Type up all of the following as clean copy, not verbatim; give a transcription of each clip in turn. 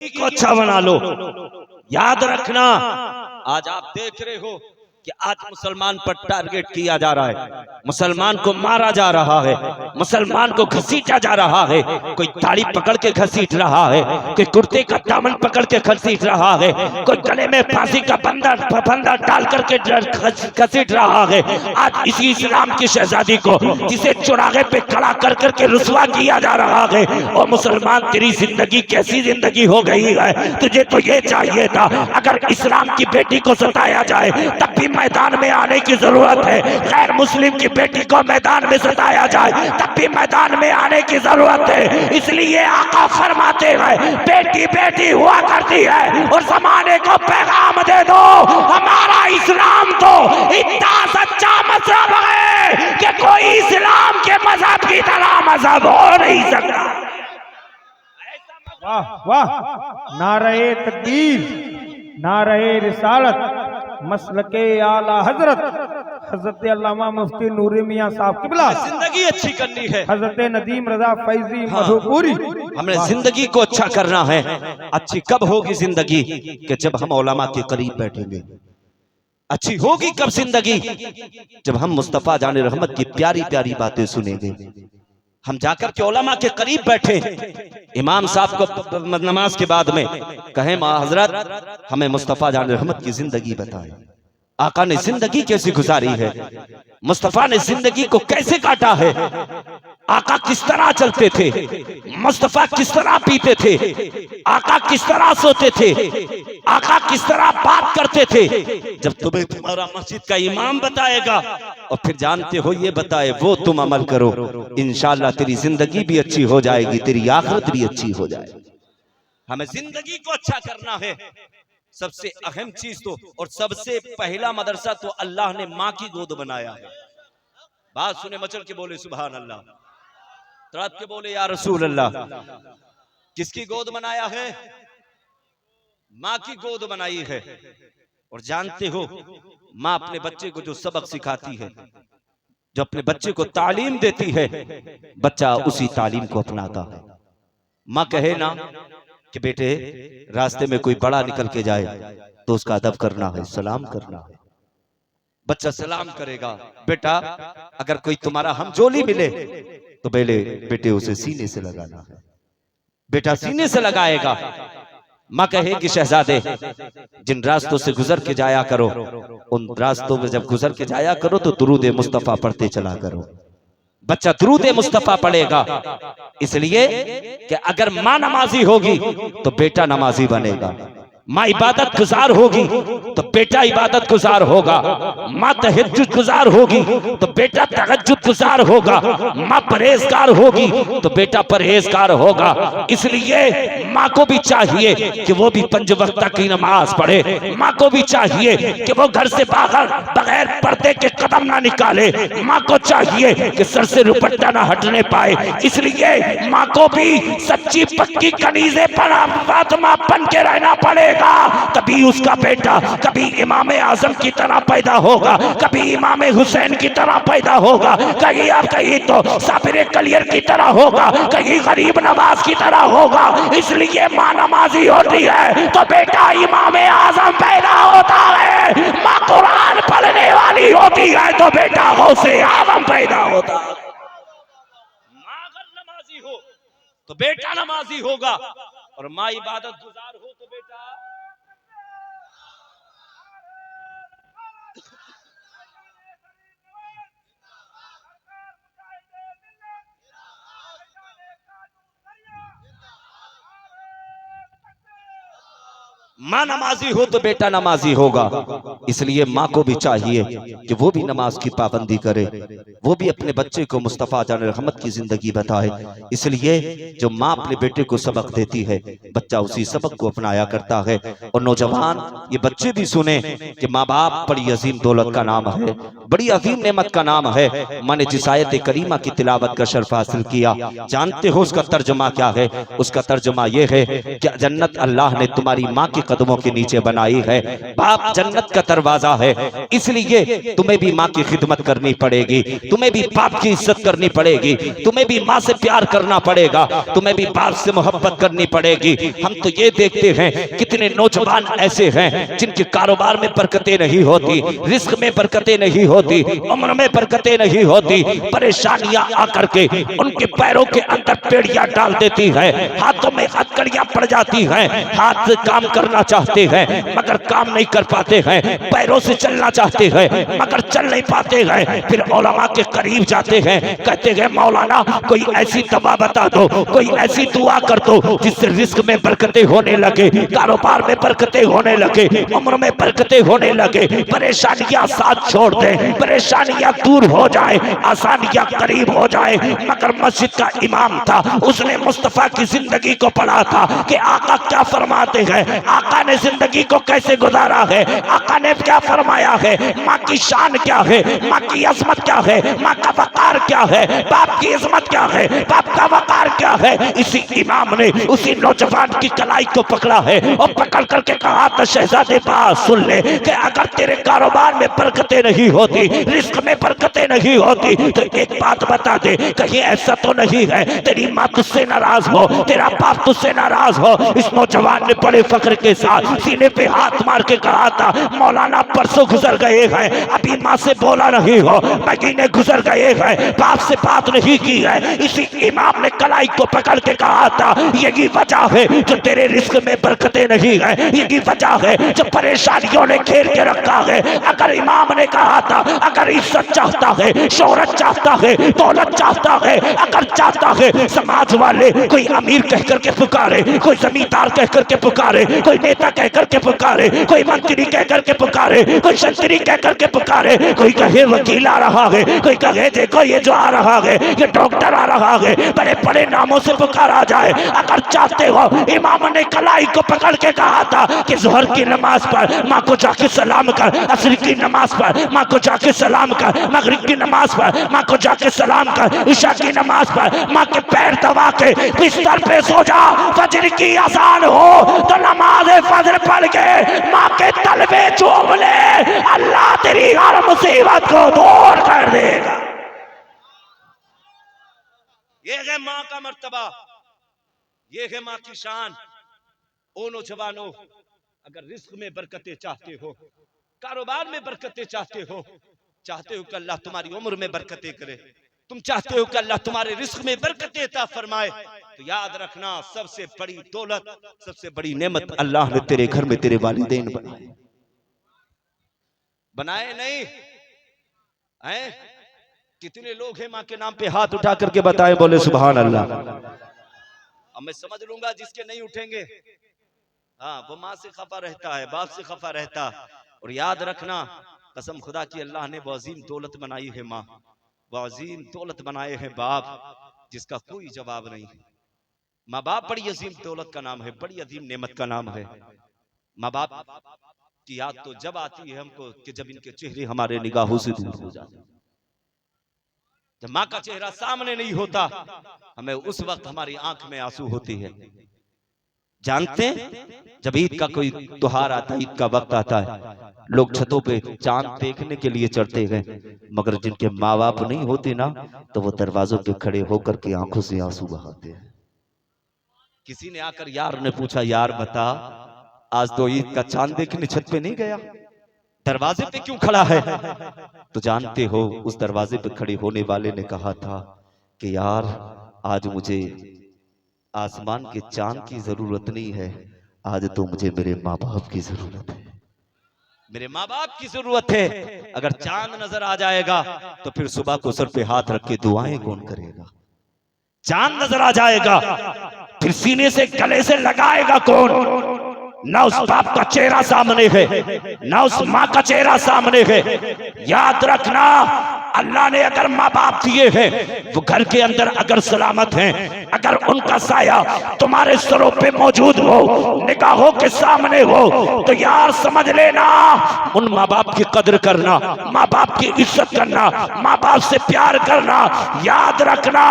को अच्छा बना लो। याद रखना, आज आप देख रहे हो कि आज मुसलमान पर टारगेट किया जा रहा है, मुसलमान को मारा जा रहा है, मुसलमान को घसीटा जा रहा है। कोई ताड़ी पकड़ के घसीट रहा है, कोई कुर्ते का दामन पकड़ के घसीट रहा है, कोई गले में फांसी का फंदा डाल करके घसीट रहा है। आज इसी इस्लाम की शहजादी को जिसे चौराहे पे खड़ा कर करके रुसवा किया जा रहा है, और मुसलमान तेरी जिंदगी कैसी जिंदगी हो गई है। तुझे तो ये चाहिए था, अगर इस्लाम की बेटी को सताया जाए तब भी मैदान में आने की जरूरत है, गैर मुस्लिम की बेटी को मैदान में सताया जाए तब भी मैदान में आने की जरूरत है। इसलिए आका फरमाते हैं बेटी बेटी हुआ करती है, और जमाने को पैगाम दे दो हमारा इस्लाम तो इतना सच्चा मजहब है कि कोई इस्लाम के मजहब की तरह मजहब हो नहीं सकता। वाह वाह, नारे तकबीर, नारे रिसालत, मसलके आला हजरत हजरत अल्लामा मुफ्ती नूरी मियां साहब किबला। जिंदगी अच्छी करनी है, हजरत नदीम रजा फैजी मधुपुरी। हमने जिंदगी को अच्छा करना है। अच्छी कब होगी जिंदगी कि जब हम उलमा के करीब बैठेंगे। अच्छी होगी कब जिंदगी, जब हम मुस्तफा जाने रहमत की प्यारी प्यारी बातें सुनेंगे। हम जाकर के उलमा के करीब बैठे, इमाम साहब को नमाज के बाद में कहें हजरत हमें मुस्तफा जाने रहमत की जिंदगी बताएं, आका ने जिंदगी कैसी गुजारी है, मुस्तफा ने जिंदगी को कैसे काटा है, आका किस तरह चलते थे, मुस्तफा किस तरह पीते थे, आका किस तरह सोते थे, आका किस तरह बात करते थे। जब तुम्हें तुम्हारा मस्जिद का इमाम बताएगा और फिर जानते हो ये बताए वो तुम अमल करो, इंशाअल्लाह तेरी जिंदगी भी अच्छी हो जाएगी, तेरी आखिरत भी अच्छी हो जाएगी। हमें जिंदगी को अच्छा करना है। सबसे अहम चीज तो और सबसे पहला मदरसा तो अल्लाह ने माँ की गोद बनाया है। बात सुने मचल के बोले सुभान अल्लाह, तड़प के बोले या रसूल अल्लाह। किसकी गोद बनाया है? माँ की गोद बनाई है। और जानते हो माँ अपने बच्चे को जो सबक सिखाती है, जो अपने बच्चे को तालीम देती है, बच्चा उसी तालीम को अपनाता है। माँ कहे ना कि बेटे रास्ते में कोई बड़ा निकल के जाए तो उसका अदब करना है, सलाम करना है। बच्चा सलाम करेगा। बेटा अगर कोई तुम्हारा हमजोली मिले तो बेटे उसे सीने से लगाना है। बेटा सीने से लगाएगा। माँ कहेगी शहजादे जिन रास्तों से गुजर के जाया करो, उन रास्तों में जब गुजर के जाया करो तो दुरूद मुस्तफा पढ़ते चला करो। बच्चा दुरूद मुस्तफा पढ़ेगा, इसलिए कि अगर माँ नमाजी होगी तो बेटा नमाजी बनेगा। माँ इबादत गुजार होगी तो बेटा इबादत गुजार होगा। माँ तहज्जुद गुजार होगी तो बेटा तहज्जुद गुजार होगा। माँ परहेजगार होगी तो बेटा परहेजगार होगा। इसलिए माँ को भी चाहिए कि वो भी 5 वक्त की नमाज पढ़े। माँ को भी चाहिए कि वो घर से बाहर बगैर पर्दे के कदम ना निकाले। माँ को चाहिए कि सर से दुपट्टा ना हटने पाए। इसलिए माँ को भी सच्ची पक्की कनीज़े पर फातिमा बन के रहना पड़ेगा। कभी उसका बेटा कभी इमाम आजम की तरह पैदा होगा, कभी इमाम हुसैन की तरह पैदा होगा, कहीं तो साबिर कलियर की तरह होगा, कहीं गरीब नवाज की तरह होगा। इसलिए माँ नमाजी होती है तो बेटा इमाम आजम पैदा होता है। माँ कुरान पढ़ने वाली होती है तो बेटा गौसे आजम पैदा होता है। माँ अगर नमाजी हो तो बेटा नमाजी होगा, और माँ इबादत गुजार हो तो बेटा माँ नमाजी हो तो बेटा नमाजी होगा। इसलिए माँ को भी चाहिए कि वो भी नमाज की पाबंदी करे, वो भी अपने बच्चे को मुस्तफा जान रहमत की जिंदगी बताए। इसलिए जो माँ अपने बेटे को सबक देती है, बच्चा उसी सबक को अपनाया करता है। और नौजवान ये बच्चे भी सुने कि माँ बाप बड़ी अजीम दौलत का नाम है, बड़ी अजीम नेमत का नाम है। मैंने जिस आयत करीमा की तिलावत का शर्फ हासिल किया, जानते हो उसका तर्जुमा क्या है? उसका तर्जुमा ये है कि जन्नत अल्लाह ने तुम्हारी माँ की कदमों के नीचे बनाई है। बाप जन्नत का दरवाजा है, इसलिए तुम्हें भी माँ की खिदमत करनी पड़ेगी। तुम्हें भी बाप की इज्जत करनी पड़ेगी, तुम्हें भी माँ से प्यार करना पड़ेगा, तुम्हें भी बाप से मोहब्बत करनी पड़ेगी। हम तो ये देखते हैं कितने नौजवान ऐसे हैं जिनके कारोबार में बरकतें नहीं होती, रिस्क में बरकतें नहीं होती, उम्र में बरकतें नहीं होती, परेशानियां आकर के उनके पैरों के अंदर पेड़ियां डाल देती है, हाथों में हथकड़ियां पड़ जाती हैं, हाथ से काम करना चाहते हैं मगर काम नहीं कर पाते हैं, पैरों से चलना चाहते हैं मगर चल नहीं पाते हैं। फिर उलमा के करीब जाते हैं, कहते हैं मौलाना कोई ऐसी दवा बता दो, कोई ऐसी दुआ कर दो जिससे रिस्क में बरकतें होने लगे, कारोबार में बरकतें होने लगे, उम्र में बरकतें होने लगे, परेशानियां साथ छोड़ दे, परेशानियां दूर हो जाए, आसानियां करीब हो जाए। मगर मस्जिद का इमाम था, उसने मुस्तफा की जिंदगी को पढ़ा था कि आका क्या फरमाते हैं, आका ने जिंदगी को कैसे गुजारा है, आका ने क्या फरमाया है, माँ की शान क्या है, माँ की अजमत क्या है, माँ का वकार क्या है, बाप की इज्जत क्या है, बाप का वकार क्या है। इसी इमाम ने उसी नौजवान की कलाई को पकड़ा है और पकड़ करके कहा था शहजादे बात सुन ले कि अगर तेरे कारोबार में बरकतें नहीं होती, रिस्क में बरकतें नहीं होती तो एक बात बता दे, कहीं ऐसा तो नहीं है तेरी माँ तुझसे नाराज हो, तेरा बाप तुझसे नाराज हो। इस नौजवान ने बड़े फख्र के साथ सीने पे हाथ मार के कहा था मौलाना परसों गुजर गए हैं, अभी माँ से बोला नहीं हो, महीने गुजर गए हैं, बाप से बात नहीं की है। इसी इमाम ने कलाई को पकड़ के कहा था यही वजह है जो तेरे रिस्क में बरकतें नहीं है, यही वजह है जो परेशानियों ने घेर के रखा है। अगर इमाम ने कहा था अगर इज्जत चाहता है, शोहरत चाहता है, दौलत चाहता है, अगर चाहता है समाज वाले कोई अमीर कह करके पुकारे, कोई जमींदार कह करके पुकारे, कोई नेता कह करके पुकारे, कोई मंत्री कह करके पुकारे, कोई संतरी कह करके पुकारे, कोई कहे वकील आ रहा है, कोई कहे देखो ये जो आ रहा है ये डॉक्टर आ रहा है, बड़े बड़े नामों से पुकारा जाए। अगर चाहते हो, इमाम ने कलाई को पकड़ के कहा था कि जोहर की नमाज पर माँ को जाके सलाम कर, असर की नमाज पर माँ को जाके सलाम कर, मगरिब की नमाज पर माँ को जाके सलाम कर, इशा की नमाज पर माँ के पैर दबा के बिस्तर पे सो जा। फजर की अजान हो तो नमाज फजर पढ़ के माँ के तलबे चूम ले, अल्लाह तेरी हर मुसीबत को दूर कर देगा। ये है माँ का मर्तबा, ये है माँ की शान। ओ नौजवानों, अगर रिस्क में बरकतें चाहते हो, कारोबार में बरकतें चाहते हो कि अल्लाह तुम्हारी उम्र में बरकतें करे, तुम चाहते हो कि अल्लाह तुम्हारे रिस्क में बरकतें अता फरमाए, तो याद रखना सबसे बड़ी दौलत, सबसे बड़ी नेमत अल्लाह ने तेरे घर में तेरे वालिदैन बनाए नहीं हैं। कितने लोग हैं माँ के नाम पे हाथ उठा करके बताए, बोले सुभान अल्लाह। अब मैं समझ लूंगा जिसके नहीं उठेंगे, हाँ वो माँ से खफा रहता है, बाप से खफा रहता। और याद रखना कसम खुदा की अल्लाह ने वो अजीम दौलत बनाई है माँ, वो अजीम दौलत बनाए हैं बाप, जिसका कोई जवाब नहीं। माँ बाप बड़ी अजीम दौलत का नाम है, बड़ी अजीम नेमत का नाम है। माँ बाप की याद तो जब आती है हमको कि जब इनके चेहरे हमारे निगाहों से दूर हो जाते, जब माँ का चेहरा सामने नहीं होता हमें उस वक्त हमारी आंख में आंसू होती है। जानते जब ईद का कोई त्योहार आता है, ईद का वक्त आता है, लोग छतों पे चांद देखने के लिए चढ़ते हैं, मगर जिनके माँ बाप नहीं होते ना तो वो दरवाजों पे खड़े होकर के आंखों से आंसू बहाते हैं। किसी ने आकर यार ने पूछा, यार बता आज तो ईद का चांद देखने छत पे नहीं गया, दरवाजे पे क्यों खड़ा है? तो जानते हो उस दरवाजे पे खड़े होने वाले ने कहा था कि यार आज मुझे आसमान के चांद की जरूरत नहीं है, आज तो मुझे मेरे माँ बाप की जरूरत है, मेरे माँ बाप की जरूरत है। अगर चांद नजर आ जाएगा तो फिर सुबह को सर पे हाथ रख के दुआएं कौन करेगा? चांद नजर आ जाएगा फिर सीने से गले से लगाएगा कौन? ना उस बाप का चेहरा सामने है, ना उस माँ का चेहरा सामने है। याद रखना अल्लाह ने अगर माँ बाप दिए हैं वो घर के अंदर अगर सलामत हैं, अगर उनका साया तुम्हारे सरों पे मौजूद हो, निगाहों के सामने हो, तो यार समझ लेना उन माँ बाप की कदर करना, माँ बाप की इज्जत करना, माँ बाप से प्यार करना। याद रखना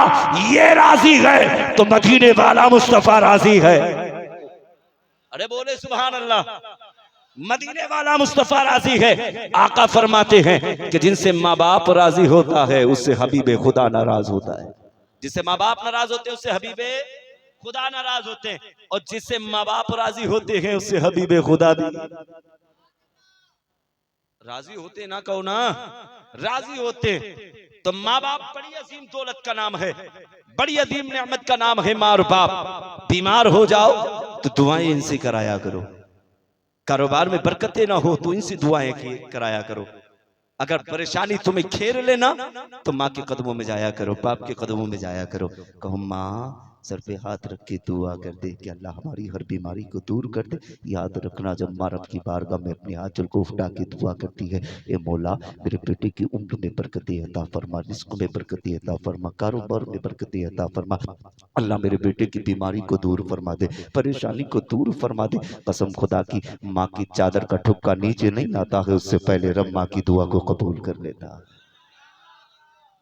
ये राजी है तो मदीने वाला मुस्तफा राजी है। अरे बोले सुभान अल्लाह। मदीने वाला मुस्तफा राजी है। आका फरमाते हैं कि जिनसे माँ बाप राजी होता है उससे हबीबे खुदा नाराज होता है। जिससे माँ बाप नाराज होते हैं उससे हबीबे खुदा नाराज होते हैं, और जिससे माँ बाप राजी होते हैं उससे हबीबे खुदा भी राजी होते। ना कहो ना, राजी होते। तो माँ बाप बड़ी अजीम दौलत का नाम है, बड़ी अजीम नेमत का नाम है माँ और बाप। बीमार हो जाओ तो दुआएं इनसे कराया करो, कारोबार में बरकतें ना हो तो इनसे दुआएं कराया करो, अगर परेशानी तुम्हें घेर लेना तो माँ के कदमों में जाया करो, बाप के कदमों में जाया करो। कहो माँ सर पे हाथ रख के दुआ कर दे कि अल्लाह हमारी हर बीमारी को दूर कर दे। याद रखना जब माँ रब की बारगाह में अपने आंचल को उठा के दुआ करती है, ए मौला मेरे बेटे की उम्र में बरकतें अता फरमा, रिस्क में बरकतें अता फरमा, कारोबार में बरकतें अता फरमा, अल्लाह मेरे बेटे की बीमारी को दूर फरमा दे, परेशानी को दूर फरमा दे। कसम खुदा की माँ की चादर का ठुक्का नीचे नहीं आता है उससे पहले रब माँ की दुआ को कबूल कर लेता है,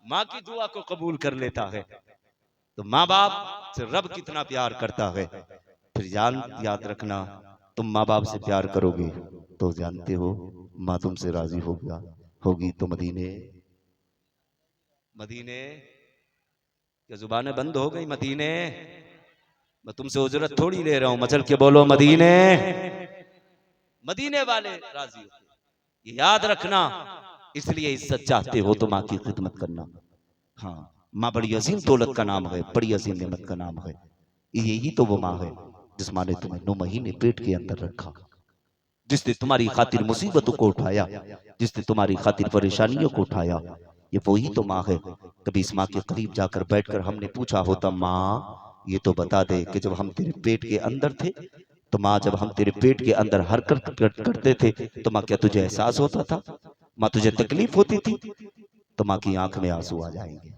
माँ की दुआ को कबूल कर लेता है। तो माँ बाप से रब कितना प्यार करता है। फिर याद रखना, तुम माँ बाप से प्यार करोगे तो जानते हो माँ तुमसे राजी होगी तो मदीने मदीने क्या जुबानें बंद हो गई? मदीने, मैं तुमसे उजरत थोड़ी ले रहा हूं, मचल के बोलो मदीने। मदीने वाले राजी होते, ये याद रखना। इसलिए इज्जत चाहते हो तो माँ की खिदमत करना। हाँ, माँ बड़ी अजीम दौलत का नाम है, बड़ी अजीम नेमत का नाम है। यही तो वो माँ है जिस माँ ने तुम्हें 9 महीने पेट के अंदर रखा, जिसने तुम्हारी खातिर मुसीबतों को उठाया, जिसने तुम्हारी खातिर परेशानियों को उठाया। ये वही तो माँ है। कभी इस माँ के करीब जाकर बैठकर हमने पूछा होता, माँ ये तो बता दे कि जब हम तेरे पेट के अंदर थे तो माँ जब हम तेरे पेट के अंदर हरकत करते थे तो माँ क्या तुझे एहसास होता था? माँ तुझे तकलीफ होती थी? तो माँ की आंख में आंसू आ जाएंगे।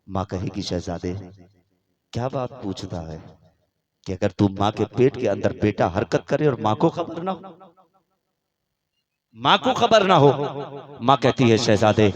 माँ कहेगी शहजादे क्या बात पूछता है कि अगर तू माँ के पेट के अंदर बेटा हरकत करे और माँ को खबर ना हो, माँ को खबर ना हो। माँ कहती है शहजादे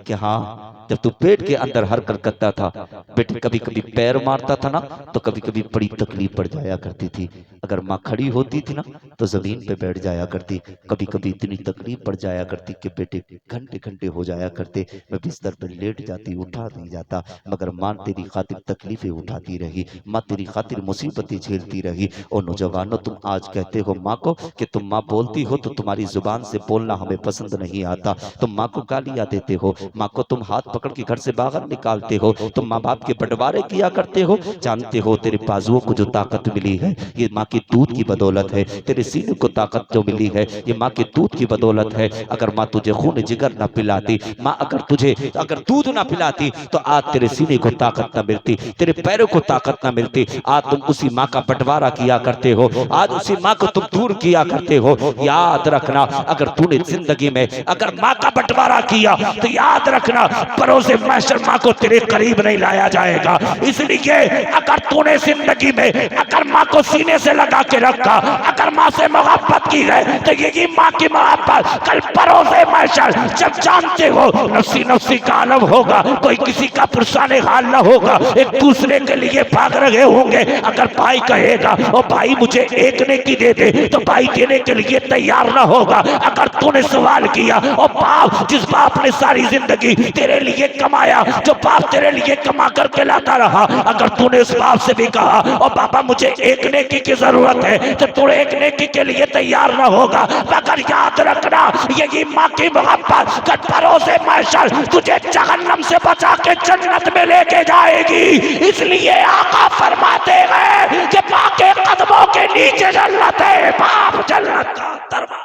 कि हाँ, जब तू पेट के अंदर हरकत करता था बेटे कभी कभी पैर मारता था ना तो कभी कभी बड़ी तकलीफ पड़ जाया करती थी। अगर माँ खड़ी होती थी ना तो जमीन पे बैठ जाया करती, कभी कभी इतनी तकलीफ पड़ जाया करती कि बेटे घंटे घंटे हो जाया करते, मैं बिस्तर पर लेट जाती, उठा नहीं जाता, मगर माँ तेरी खातिर तकलीफें उठाती रही, माँ तेरी खातिर मुसीबतें झेलती रही। और नौजवानों तुम आज कहते हो माँ को कि तुम माँ बोलती हो तो तुम्हारी जुबान से बोलना हमें पसंद नहीं आता, तुम माँ को गालियां देते हो, माँ को तुम हाथ पकड़ के घर से बाहर निकालते हो, तुम माँ बाप के बंटवारे किया करते हो। जानते हो तेरे बाजुओं को जो ताकत मिली है ये माँ की दूध की बदौलत है, तेरे सीने को ताकत जो मिली है ये माँ के दूध की बदौलत है। अगर माँ तुझे खून जिगर न पिलाती, माँ अगर दूध ना पिलाती तो आज तेरे सीने को ताकत न मिलती, तेरे पैरों को ताकत न मिलती। आज तुम उसी माँ का बंटवारा किया करते हो, आज उसी माँ को तुम दूर किया करते हो। याद रखना अगर तूने जिंदगी में अगर माँ का बंटवारा किया तो याद रखना परोसे महशर माँ को तेरे करीब नहीं लाया जाएगा। इसलिए अगर तूने जिंदगी में अगर माँ को सीने से लगा के रखा, अगर माँ से मोहब्बत की है तो यही माँ की मोहब्बत कल परोसे महशर जब जानते हो नफसी नफसी का आलम होगा, कोई किसी का पुरसाने हाल न होगा, एक दूसरे के लिए भाग रहे होंगे। अगर भाई कहेगा ओ भाई मुझे एक नेकी दे दे तो भाई देने के लिए तैयार ना होगा। अगर तूने सवाल किया और बाप जिस बाप ने सारी जिंदगी तेरे लिए कमाया, जो बाप तेरे लिए कमा करके लाता रहा, अगर तूने उस बाप से भी कहा और पापा मुझे एक नेकी की जरूरत है तो तू एक नेकी के लिए तैयार ना होगा। मगर याद रखना यही माँ की मोहब्बत कल परोसे महशर तुझे जहन्नम से बचा के जन्नत में लेके जाएगी। इसलिए आका फरमाते हैं कि माँ के कदमों के नीचे जन्नत है, बाप जन्नत का दरवाजा।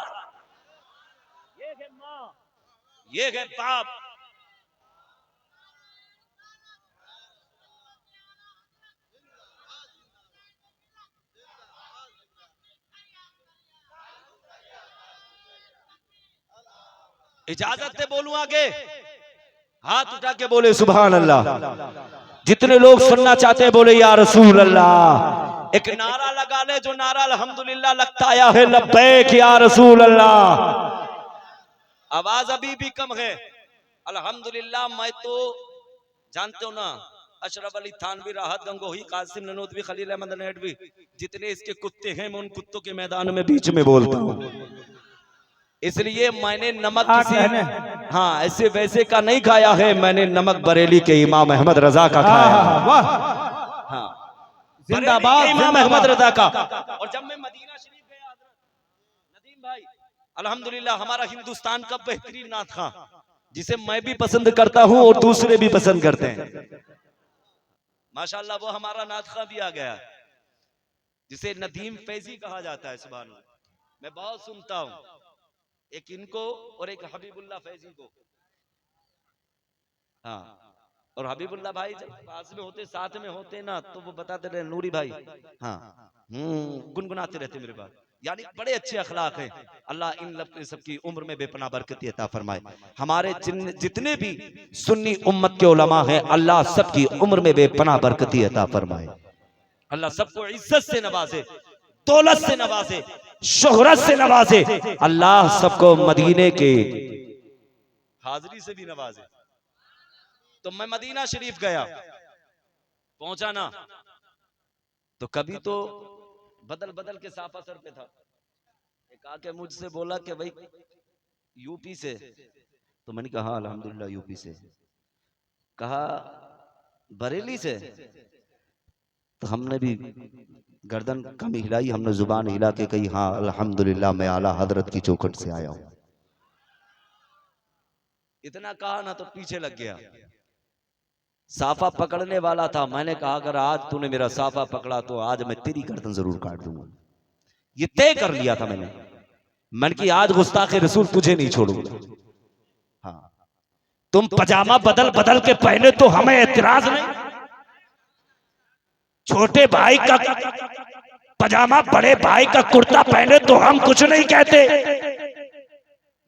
ये है माँ, ये है बाप। इजाजत से बोलूं आगे? हाथ उठा के बोले सुभान अल्लाह। जितने लोग सुनना चाहते हैं बोले या रसूल अल्लाह। एक नारा लगा ले जो नारा अल्हम्दुलिल्लाह लगता आया है, लब्बैक या रसूल अल्लाह। आवाज अभी भी कम है। अल्हम्दुलिल्लाह मैं तो जानते हो ना अशरफ अली थानवी, राहत गंगोही, कासिम ननोदवी, खलील अहमद नडवी, जितने इसके कुत्ते हैं मैं उन कुत्तों के मैदान में बीच में बोलता हूँ। इसलिए मैंने नमक हाँ, किसी कहने। हाँ ऐसे वैसे का नहीं खाया है, मैंने नमक बरेली के इमाम अहमद रजा का हाँ, खाया हाँ, है। वाह, हाँ जिंदाबाद, बरेली के इमाम अहमद जिंदाबाद। रजा का। और जब मैं मदीना शरीफ गया नदीम भाई, अल्हम्दुलिल्लाह हमारा हिंदुस्तान का बेहतरीन नाथ खां, जिसे मैं भी पसंद करता हूं और दूसरे भी पसंद करते हैं माशाल्लाह, वो हमारा नाथ खां भी आ गया, जिसे नदीम फैजी कहा जाता है। सुभान अल्लाह, मैं बहुत सुनता हूं, एक इनको और एक हबीबुल्लाह फैजी को। हाँ, और हबीबुल्लाह भाई जब पास में होते, साथ में होते ना, तो वो बताते रहे नूरी भाई, हाँ गुनगुनाते रहते मेरे पास, यानी बड़े अच्छे अखलाक हैं। अल्लाह इन सबकी उम्र में बेपनाह बरकत अता फरमाए। हमारे जितने भी सुन्नी उम्मत के उलमा हैं, अल्लाह सबकी उम्र में बेपनाह बरकत अता फरमाए। अल्लाह सबको इज्जत से नवाजे, दौलत से नवाजे, शोहरत से नवाजे। अल्लाह सबको मदीने के हाजिरी से भी नवाजे। तो मैं मदीना शरीफ गया, पहुंचा ना, तो कभी तो बदल बदल के साफा सर पे था। एक आके मुझसे बोला कि भाई यूपी से, तो मैंने कहा अल्हम्दुलिल्लाह यूपी से। कहा बरेली से, तो हमने भी गर्दन कम हिलाई, हमने जुबान हिला के कही हाँ अल्हम्दुलिल्लाह मैं आला हजरत की चौखट से आया हूं। इतना कहा ना तो पीछे लग गया, साफा पकड़ने वाला था। मैंने कहा अगर आज तूने मेरा साफा पकड़ा तो आज मैं तेरी गर्दन जरूर काट दूंगा। ये तय कर लिया था मैंने कि आज गुस्ताखे रसूल तुझे नहीं छोड़ूंगा। हाँ, तुम पजामा बदल बदल के पहने तो हमें एतराज नहीं, छोटे भाई का पजामा बड़े भाई का कुर्ता पहने तो हम कुछ नहीं कहते,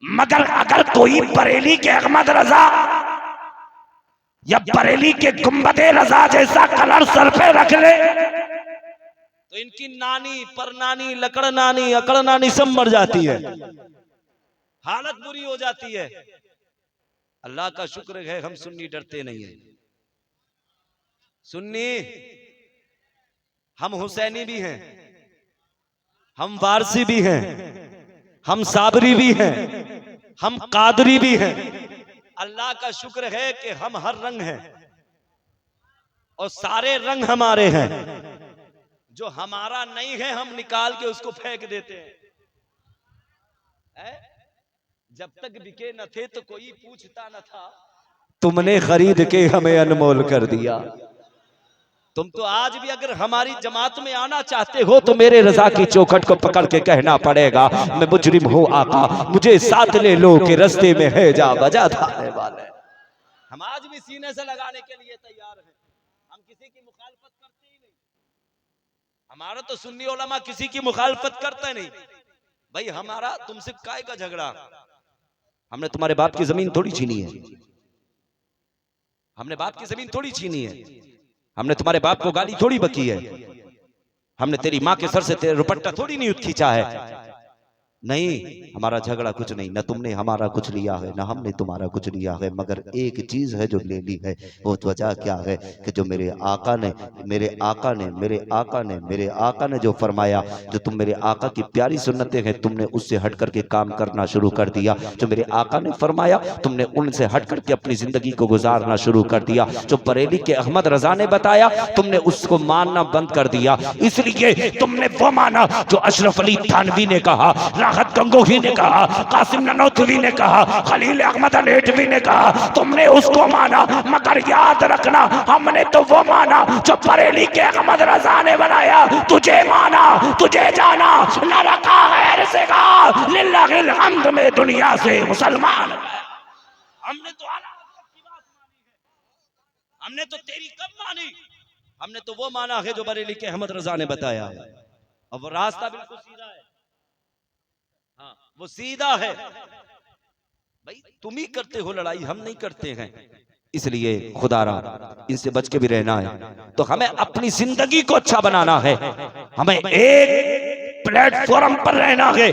मगर अगर कोई बरेली के अहमद रजा या बरेली के गुंबदे रजा जैसा कलर सर पे रख ले तो इनकी नानी, परनानी, लकड़ नानी, अकड़ नानी सब मर जाती है, हालत बुरी हो जाती है। अल्लाह का शुक्र है हम सुन्नी डरते नहीं है। सुन्नी हम हुसैनी भी हैं, हम वारसी भी हैं, हम साबरी भी हैं, हम कादरी भी हैं। अल्लाह का शुक्र है कि हम हर रंग हैं और सारे रंग हमारे हैं। जो हमारा नहीं है हम निकाल के उसको फेंक देते हैं। जब तक बिके न थे तो कोई पूछता न था, तुमने खरीद के हमें अनमोल कर दिया। तुम तो आज भी अगर हमारी जमात में आना चाहते हो तो मेरे रजा की चौखट को पकड़ के कहना पड़ेगा मैं मुजरिम हूं आका, मुझे साथ ले लो कि रास्ते में है जा बजा धाने वाले। हम आज भी सीने से लगाने के लिए तैयार हैं, हम किसी की मुखालफत करते ही नहीं। हमारा तो सुन्नी उलमा किसी की मुखालफत करते नहीं। भाई हमारा तुमसे काय का झगड़ा, हमने तुम्हारे बाप की जमीन थोड़ी छीनी है, हमने बाप की जमीन थोड़ी छीनी है, हमने तुम्हारे बाप को गाली थोड़ी बकी है, हमने तेरी माँ के सर से तेरा रुपट्टा थोड़ी नहीं खींचा है। नहीं, हमारा झगड़ा कुछ नहीं, न तुमने हमारा कुछ लिया है न हमने तुम्हारा कुछ लिया है, मगर एक चीज है जो ले ली है। वो वजह क्या है कि जो मेरे आका ने जो फरमाया, जो तुम मेरे आका की प्यारी सुन्नतें हैं तुमने उससे हट करके काम करना शुरू कर दिया। जो मेरे आका ने फरमाया तुमने उनसे हट करके अपनी जिंदगी को गुजारना शुरू कर दिया। जो बरेली के अहमद रजा ने बताया तुमने उसको मानना बंद कर दिया। इसलिए तुमने वो माना जो अशरफ अली थानवी ने कहा, राहत गंगोही ने कहा, कासिम ननौतवी ने कहा, खलील अहमद नेटवी ने कहा, तुमने उसको माना। मगर याद रखना हमने तो वो माना जो बरेली के अहमद रजा ने बनाया। तुझे माना, तुझे जाना, न रखा है से कहा लिल्लाहिल हम्द में दुनिया से मुसलमान। हमने तो आला हज़रत की बात मानी है, हमने तो तेरी कब मानी, हमने तो वो माना है जो बरेली के अहमद रजा ने बताया। और वो रास्ता बिल्कुल सीधा है, हाँ वो सीधा है। भाई तुम ही करते हो लड़ाई, हम नहीं करते हैं। इसलिए खुदारा इनसे बच के भी रहना है। तो हमें अपनी जिंदगी को अच्छा बनाना है, हमें एक प्लेटफॉर्म पर रहना है,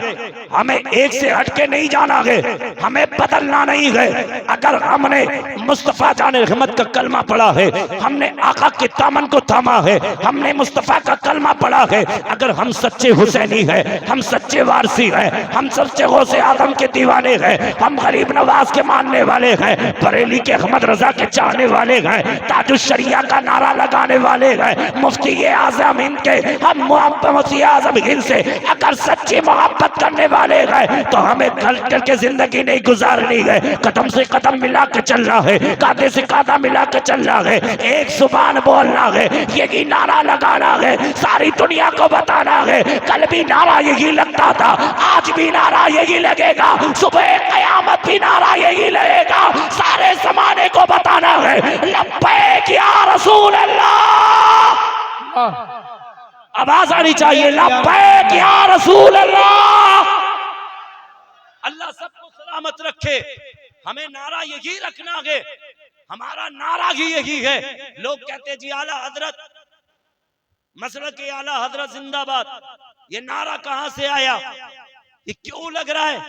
हमें एक से हटके नहीं जाना है, हमें बदलना नहीं है। अगर हमने मुस्तफा जाने रहमत का कलमा पढ़ा है, हमने आका के दामन को थामा है, हमने मुस्तफा का कलमा पढ़ा है, अगर हम सच्चे हुसैनी है, हम सच्चे वारसी है, हम सच्चे गौसे आदम के दीवाने हैं, हम गरीब नवाज के मानने वाले हैं, बरेली के अहमद रजा के चाहने वाले हैं, ताजुश शरिया का नारा लगाने वाले हैं, मुफ्ती आजम हिंद के हम मुफ्ती आजम हिंद से अगर सच्ची मोहब्बत करने वाले हैं तो हमें गल करके जिंदगी नहीं गुजारनी है। कदम से कदम मिला के चलना है, कांधे से कांधा मिला के चलना है, एक जुबान बोलना है, यही नारा लगाना है, सारी दुनिया को बताना है। कल भी नारा यही लगता था, आज भी नारा यही लगेगा, सुबह कयामत भी नारा यही लगेगा, सारे जमाने को बताना है लब्बैक या रसूल अल्लाह। आवाज आनी चाहिए लब्बैक या रसूल अल्लाह। अल्लाह सबको सलामत रखे। हमें नारा यही रखना है, हमारा नारा ही यही है। लोग कहते जी आला हजरत, मसलक के आला हजरत जिंदाबाद, ये नारा कहां से आया, ये क्यों लग रहा है?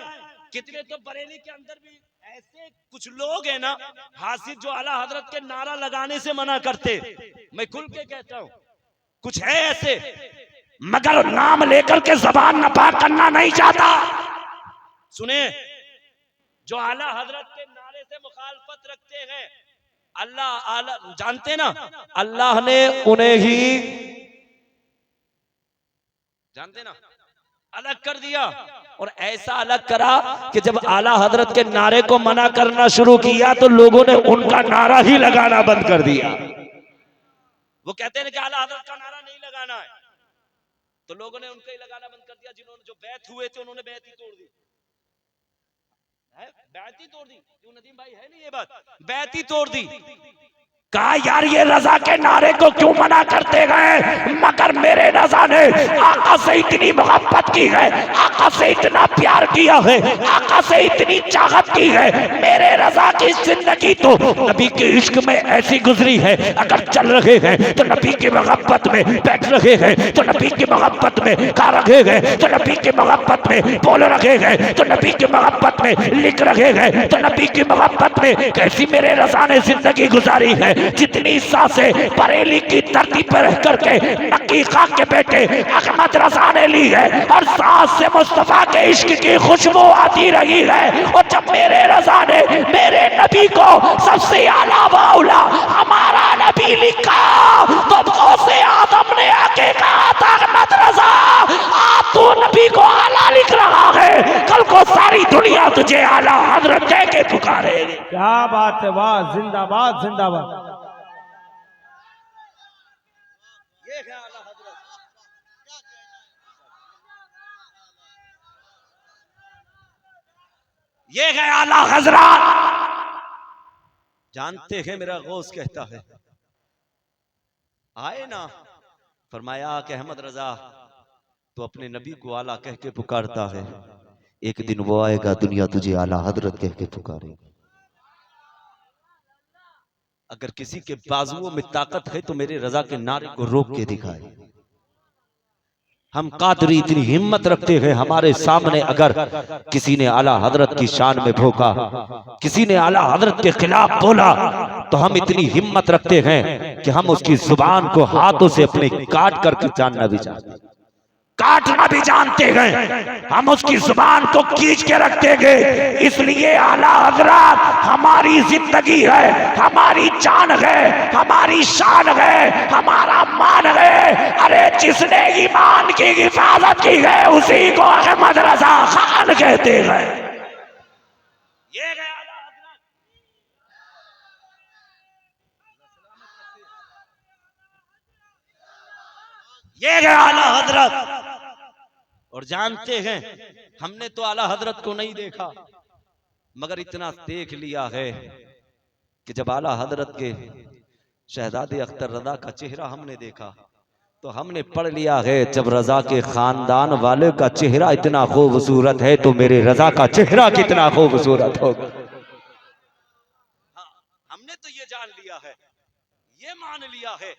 कितने तो बरेली के अंदर भी ऐसे कुछ लोग हैं ना हासिल, जो आला हजरत के नारा लगाने से मना करते। मैं खुल के कहता हूं कुछ है ऐसे, मगर नाम लेकर के जबान नपाक करना नहीं चाहता। सुने, जो आला हजरत के नारे से मुखालफत रखते हैं, अल्लाह आला जानते ना, अल्लाह ने उन्हें ही जानते ना अलग कर दिया, और ऐसा अलग करा कि जब आला हजरत के नारे को मना करना शुरू किया तो लोगों ने उनका नारा ही लगाना बंद कर दिया। वो कहते हैं कि आला हजरत का नारा नहीं लगाना है, तो लोगों ने उनका ही लगाना बंद कर दिया। जिन्होंने जो बैत हुए थे उन्होंने बैत ही तोड़ दी, बैत ही तोड़ दी। क्यों नदीम भाई, है नहीं ये बात, बैत ही तोड़ दी। कहा यार ये रजा के नारे को क्यों मना करते गए, मगर मेरे रजा ने आका से इतनी मोहब्बत की है, आका से इतना प्यार किया है, आका से इतनी चाहत की है। मेरे रजा की जिंदगी तो नबी के इश्क में ऐसी गुजरी है, अगर चल रहे हैं तो नबी की मोहब्बत में, बैठ रहे हैं तो नबी की मोहब्बत में, खा रहे हैं तो नबी की मोहब्बत में, बोल रहे हैं तो नबी की मोहब्बत में, लिख रहे हैं तो नबी की मोहब्बत में। कैसी मेरे रजा ने जिंदगी गुजारी है, जितनी सांसें बरेली की धरती पर रह करके नकी खान के बेटे अहमद रजा ने ली है, और सांस से मुस्तफा के इश्क की खुशबू आती रही है। और जब मेरे रजा ने मेरे नबी को सबसे आला वाउला हमारा नबी लिखा, तो गौसे आदम ने आके कहा था अहमद रजा आज तू नबी को आला लिख रहा है, कल को सारी दुनिया तुझे आला हजरत कह के पुकारेगी। क्या बात है, वाह, जिंदाबाद जिंदाबाद। ये है आला हजरत, ये है आला हजरत। जानते हैं मेरा गौस कहता है, आए ना, फरमाया कि अहमद रजा तो अपने नबी को आला कह के पुकारता है, एक दिन वो आएगा दुनिया तुझे आला हजरत कह के पुकारेगी। अगर किसी के बाजुओं में ताकत है तो मेरे रजा के नारे को रोक के दिखाए। हम कादरी इतनी हिम्मत रखते हैं, हमारे सामने अगर किसी ने आला हजरत की शान में भोंका, किसी ने आला हजरत के खिलाफ बोला, तो हम इतनी हिम्मत रखते हैं कि हम उसकी जुबान को हाथों से अपने काट करके जानना भी चाहते हैं, काटना भी जानते हैं, हम उसकी जुबान को खींच के रखते हैं। इसलिए आला हजरत हमारी जिंदगी है, हमारी जान है, हमारी शान है, हमारा मान है। अरे जिसने ईमान की हिफाजत की है उसी को अहमद रजा खान कहते हैं। ये है आला हजरत। ये है आला हजरत। और जानते हैं हमने तो आला हजरत को नहीं देखा, मगर इतना देख लिया है कि जब आला हजरत के शहजादे अख्तर रजा का चेहरा हमने देखा तो हमने पढ़ लिया है, जब रजा के खानदान वाले का चेहरा इतना खूबसूरत है तो मेरे रजा का चेहरा कितना खूबसूरत होगा। हमने तो ये जान लिया है, ये मान लिया है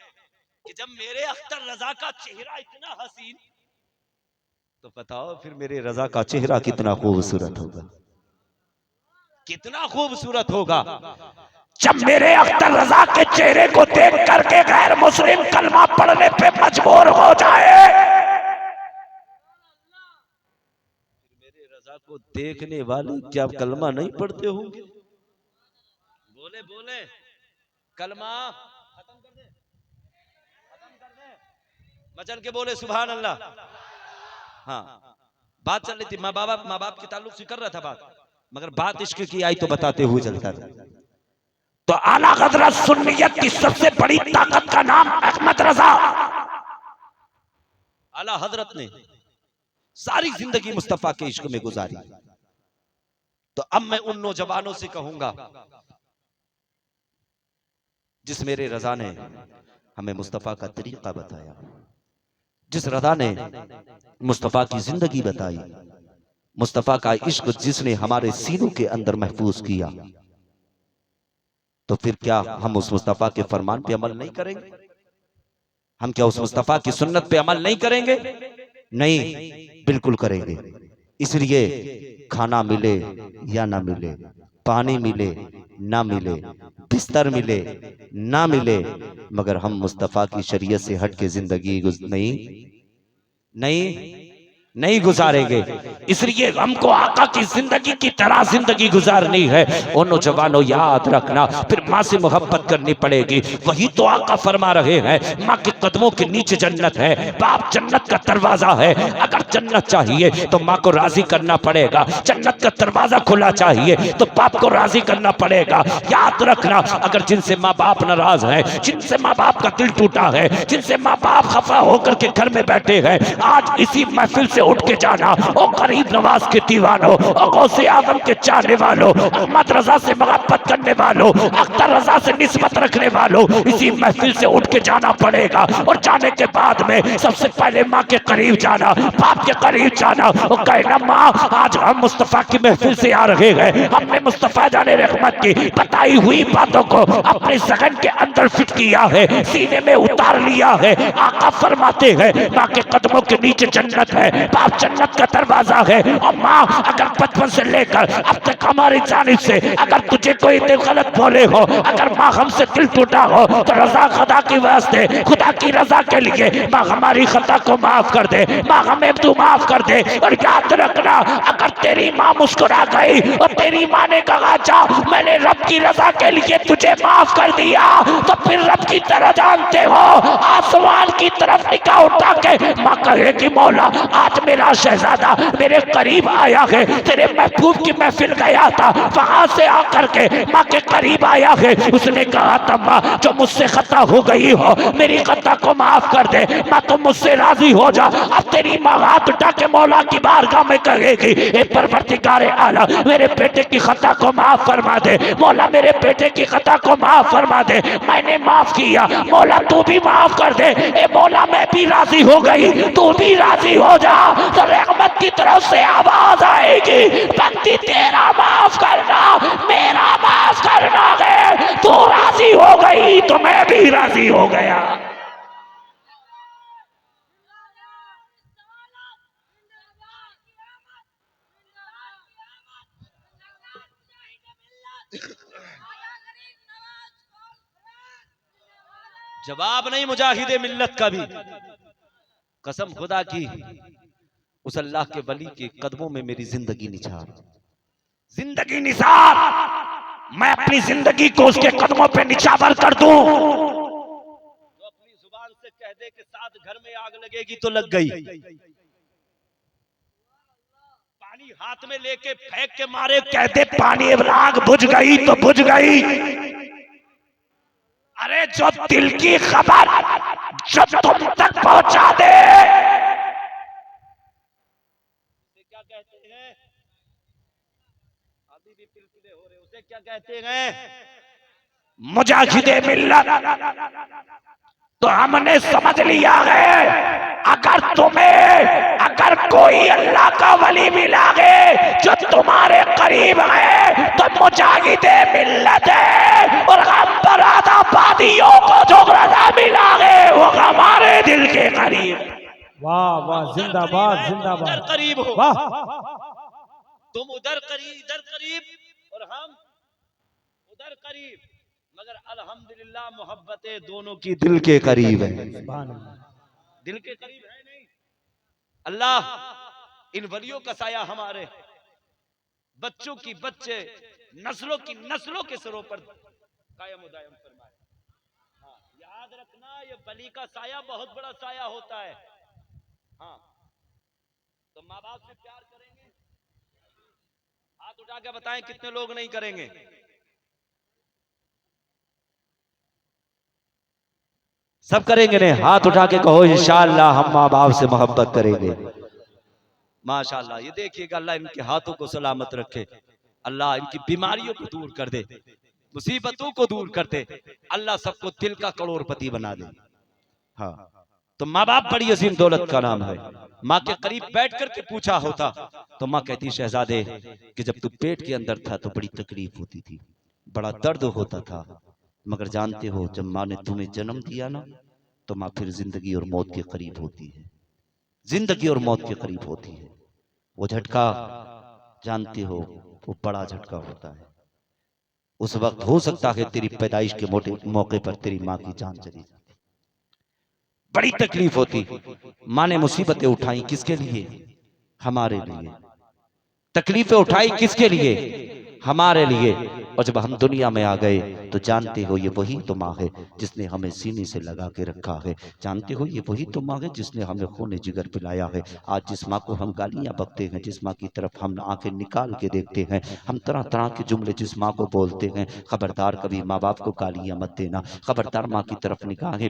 कि जब मेरे अख्तर रजा का चेहरा इतना हसीन, तो बताओ फिर मेरे रजा का चेहरा कितना खूबसूरत होगा, कितना खूबसूरत होगा। जब मेरे अख्तर रजा के चेहरे को देख करके गैर मुस्लिम कलमा पढ़ने पे मजबूर हो जाए, मेरे रजा को देखने वाले क्या कलमा नहीं पढ़ते होंगे? बोले बोले कलमा खत्म कर दे, खत्म कर दे, मचल के बोले सुभान अल्लाह। हाँ, बात चल रही थी माँ बाप के ताल्लुक से कर रहा था बात, मगर बात इश्क की आई तो बताते हुए चलता था। तो आला हजरत सुन्नियत की सबसे बड़ी ताकत का नाम अहमद रजा। आला हजरत ने सारी जिंदगी मुस्तफा के इश्क में गुजारी। तो अब मैं उन नौजवानों से कहूंगा जिस मेरे रजा ने हमें मुस्तफा का तरीका बताया, जिस रजा ने मुस्तफा की जिंदगी बताई, मुस्तफा का इश्क जिसने हमारे सीनों के अंदर महफूज किया, तो फिर क्या हम उस मुस्तफा के फरमान पे अमल नहीं करेंगे? हम क्या उस मुस्तफा की सुन्नत पे अमल नहीं करेंगे? नहीं, बिल्कुल करेंगे। इसलिए खाना मिले या ना मिले, पानी मिले ना मिले, बिस्तर मिले ना मिले, मगर हम मुस्तफा की शरीयत से हट के जिंदगी नहीं गुजारेंगे। इसलिए हमको आका की जिंदगी की तरह जिंदगी गुजारनी है। और नौजवानों याद रखना, फिर माँ से मोहब्बत करनी पड़ेगी। वही तो आका फरमा रहे हैं, माँ के कदमों के नीचे जन्नत है, बाप जन्नत का दरवाजा है। अगर जन्नत चाहिए तो माँ को राजी करना पड़ेगा, जन्नत का दरवाजा खुला चाहिए तो बाप को राजी करना पड़ेगा। याद रखना, अगर जिनसे माँ बाप नाराज है, जिनसे माँ बाप का दिल टूटा है, जिनसे माँ बाप खफा होकर के घर में बैठे हैं, आज इसी महफिल से उठ के जाना। ओ गरीब नवाज के दीवानों, ओ गौसे आजम के चाहने वालों, अहमद रजा से मोहब्बत करने वालों, अख्तर रजा से निस्बत रखने वालों, इसी महफिल से उठ के जाना पड़ेगा। और जाने के बाद में सबसे पहले माँ के करीब जाना, बाप के करीब जाना और कहना, माँ आज हम मुस्तफा की महफिल से आ रहे हैं, हमने मुस्तफा जाने रहमत की बताई हुई बातों को अपने सगन के अंदर फिट किया है, सीने में उतार लिया है। आका फरमाते हैं, माँ के कदमों के नीचे जन्नत है, बाप जन्नत का दरवाजा है। और माँ अगर बचपन से लेकर अब तक हमारी जानिब से अगर तुझे कोई दिल गलत बोले हो, अगर माँ हमसे दिल टूटा हो, तो रजा खुदा की वास्ते, खुदा की रजा के लिए माँ हमारी खता को माफ कर दे, माँ हमें तू माफ कर दे। और याद रखना, अगर तेरी माँ मुस्कुरा गई और तेरी माँ ने कहा जा मैंने रब की रजा के लिए तुझे माफ कर दिया, तो फिर रब की तरह जानते हो आसमान की तरफ निगाह उठा के माँ कहेगी, मौला आज मेरा शहजादा मेरे करीब आया है, तेरे महबूब की महफिल गया था, वहां से आकर के माँ के करीब आया है। उसने कहा था, माँ जो मुझसे खता हो गई हो मेरी खता को माफ कर दे, माँ तुम मुझसे राजी हो जा। अब तेरी माँ हाथ उठा के मौला की बारगाह में कहेगी, ए परवरदिगारे आला मेरे बेटे की खता को माफ फरमा दे, मौला मेरे बेटे की खता को माफ फरमा दे, मैंने माफ किया, मौला तू भी माफ कर दे। ए मौला मैं भी राजी हो गई, तू भी राजी हो जा। तो रहमत की तरफ से आवाज आएगी, बंदी तेरा माफ करना मेरा माफ करना है, तू राजी हो गई तो मैं भी राजी हो गया। जवाब नहीं मुजाहिदे मिल्लत का भी, कसम खुदा की उस अल्लाह के वली के कदमों में मेरी जिंदगी निछार, जिंदगी निसार, मैं अपनी जिंदगी को उसके कदमों पे निछावर कर दूं। जो अपनी जुबान से कह दे कि साथ घर में आग लगेगी तो लग गई, पानी हाथ में लेके फेंक के मारे कह दे पानी आग बुझ गई तो बुझ गई। अरे जो दिल की खबर जो तुम तक पहुंचा दे, क्या कहते हैं, अभी भी पिलपिले हो रहे, उसे क्या कहते हैं, मुजाहिदे मिल्लत। तो हमने समझ लिया है, अगर कोई अल्लाह का वली मिला है जो तुम्हारे करीब है तो मुजाहिदे मिल्लत है। और हम बरादाबादियों को जो रजा मिला है वो हमारे दिल के करीब। वाह वाह, जिंदाबाद उधर जिंदाबाद, करीब हो, वाह, तुम उधर करीब इधर करीब और हम उधर करीब, मगर अल्हम्दुलिल्लाह मोहब्बतें दोनों की दिल के करीब है, सुभान अल्लाह, दिल के करीब है नहीं। अल्लाह इन वलियों का साया हमारे बच्चों की बच्चे नस्लों के सिरों पर कायम उदायम फरमाए। हाँ, याद रखना ये बली का साया बहुत बड़ा साया होता है। हाँ, तो माँ बाप से प्यार करेंगे? हाथ उठा के बताएं कितने लोग नहीं करेंगे? सब करेंगे ने? हाथ उठा के कहो इंशाअल्लाह हम माँ बाप से मोहब्बत करेंगे। माशाअल्लाह, ये देखिएगा, अल्लाह इनके हाथों को सलामत रखे, अल्लाह इनकी बीमारियों को दूर कर दे, मुसीबतों को दूर कर दे, अल्लाह सबको दिल का करोड़पति बना दे। हाँ, तो माँ बाप बड़ी अजीम दौलत का नाम है। माँ के करीब बैठ करके पूछा होता तो माँ कहती शहजादे कि जब तू पेट के अंदर था तो बड़ी तकलीफ होती थी, बड़ा दर्द होता था, मगर जानते हो जब माँ ने तुम्हें जन्म दिया ना तो माँ फिर जिंदगी और मौत के करीब होती है, जिंदगी और मौत के करीब होती है। वो झटका जानते हो वो बड़ा झटका होता है। उस वक्त हो सकता है तेरी पैदाइश के मौके पर तेरी माँ की जान चली जाती, बड़ी तकलीफ होती। माँ ने मुसीबतें उठाई किसके लिए? हमारे लिए। तकलीफें उठाई किसके लिए? हमारे लिए। और जब हम दुनिया में आ गए तो जानते हो ये वही तो माँ है जिसने हमें सीने से लगा के रखा है। जानते हो ये वही तो माँ है जिसने हमें खून जिगर पिलाया है। आज जिस माँ को हम गालियां बकते हैं, जिस माँ की तरफ हम आंखें निकाल के देखते हैं, हम तरह तरह के जुमले जिस माँ को बोलते हैं, खबरदार कभी माँ बाप को गालियां मत देना, खबरदार माँ की तरफ निगाहें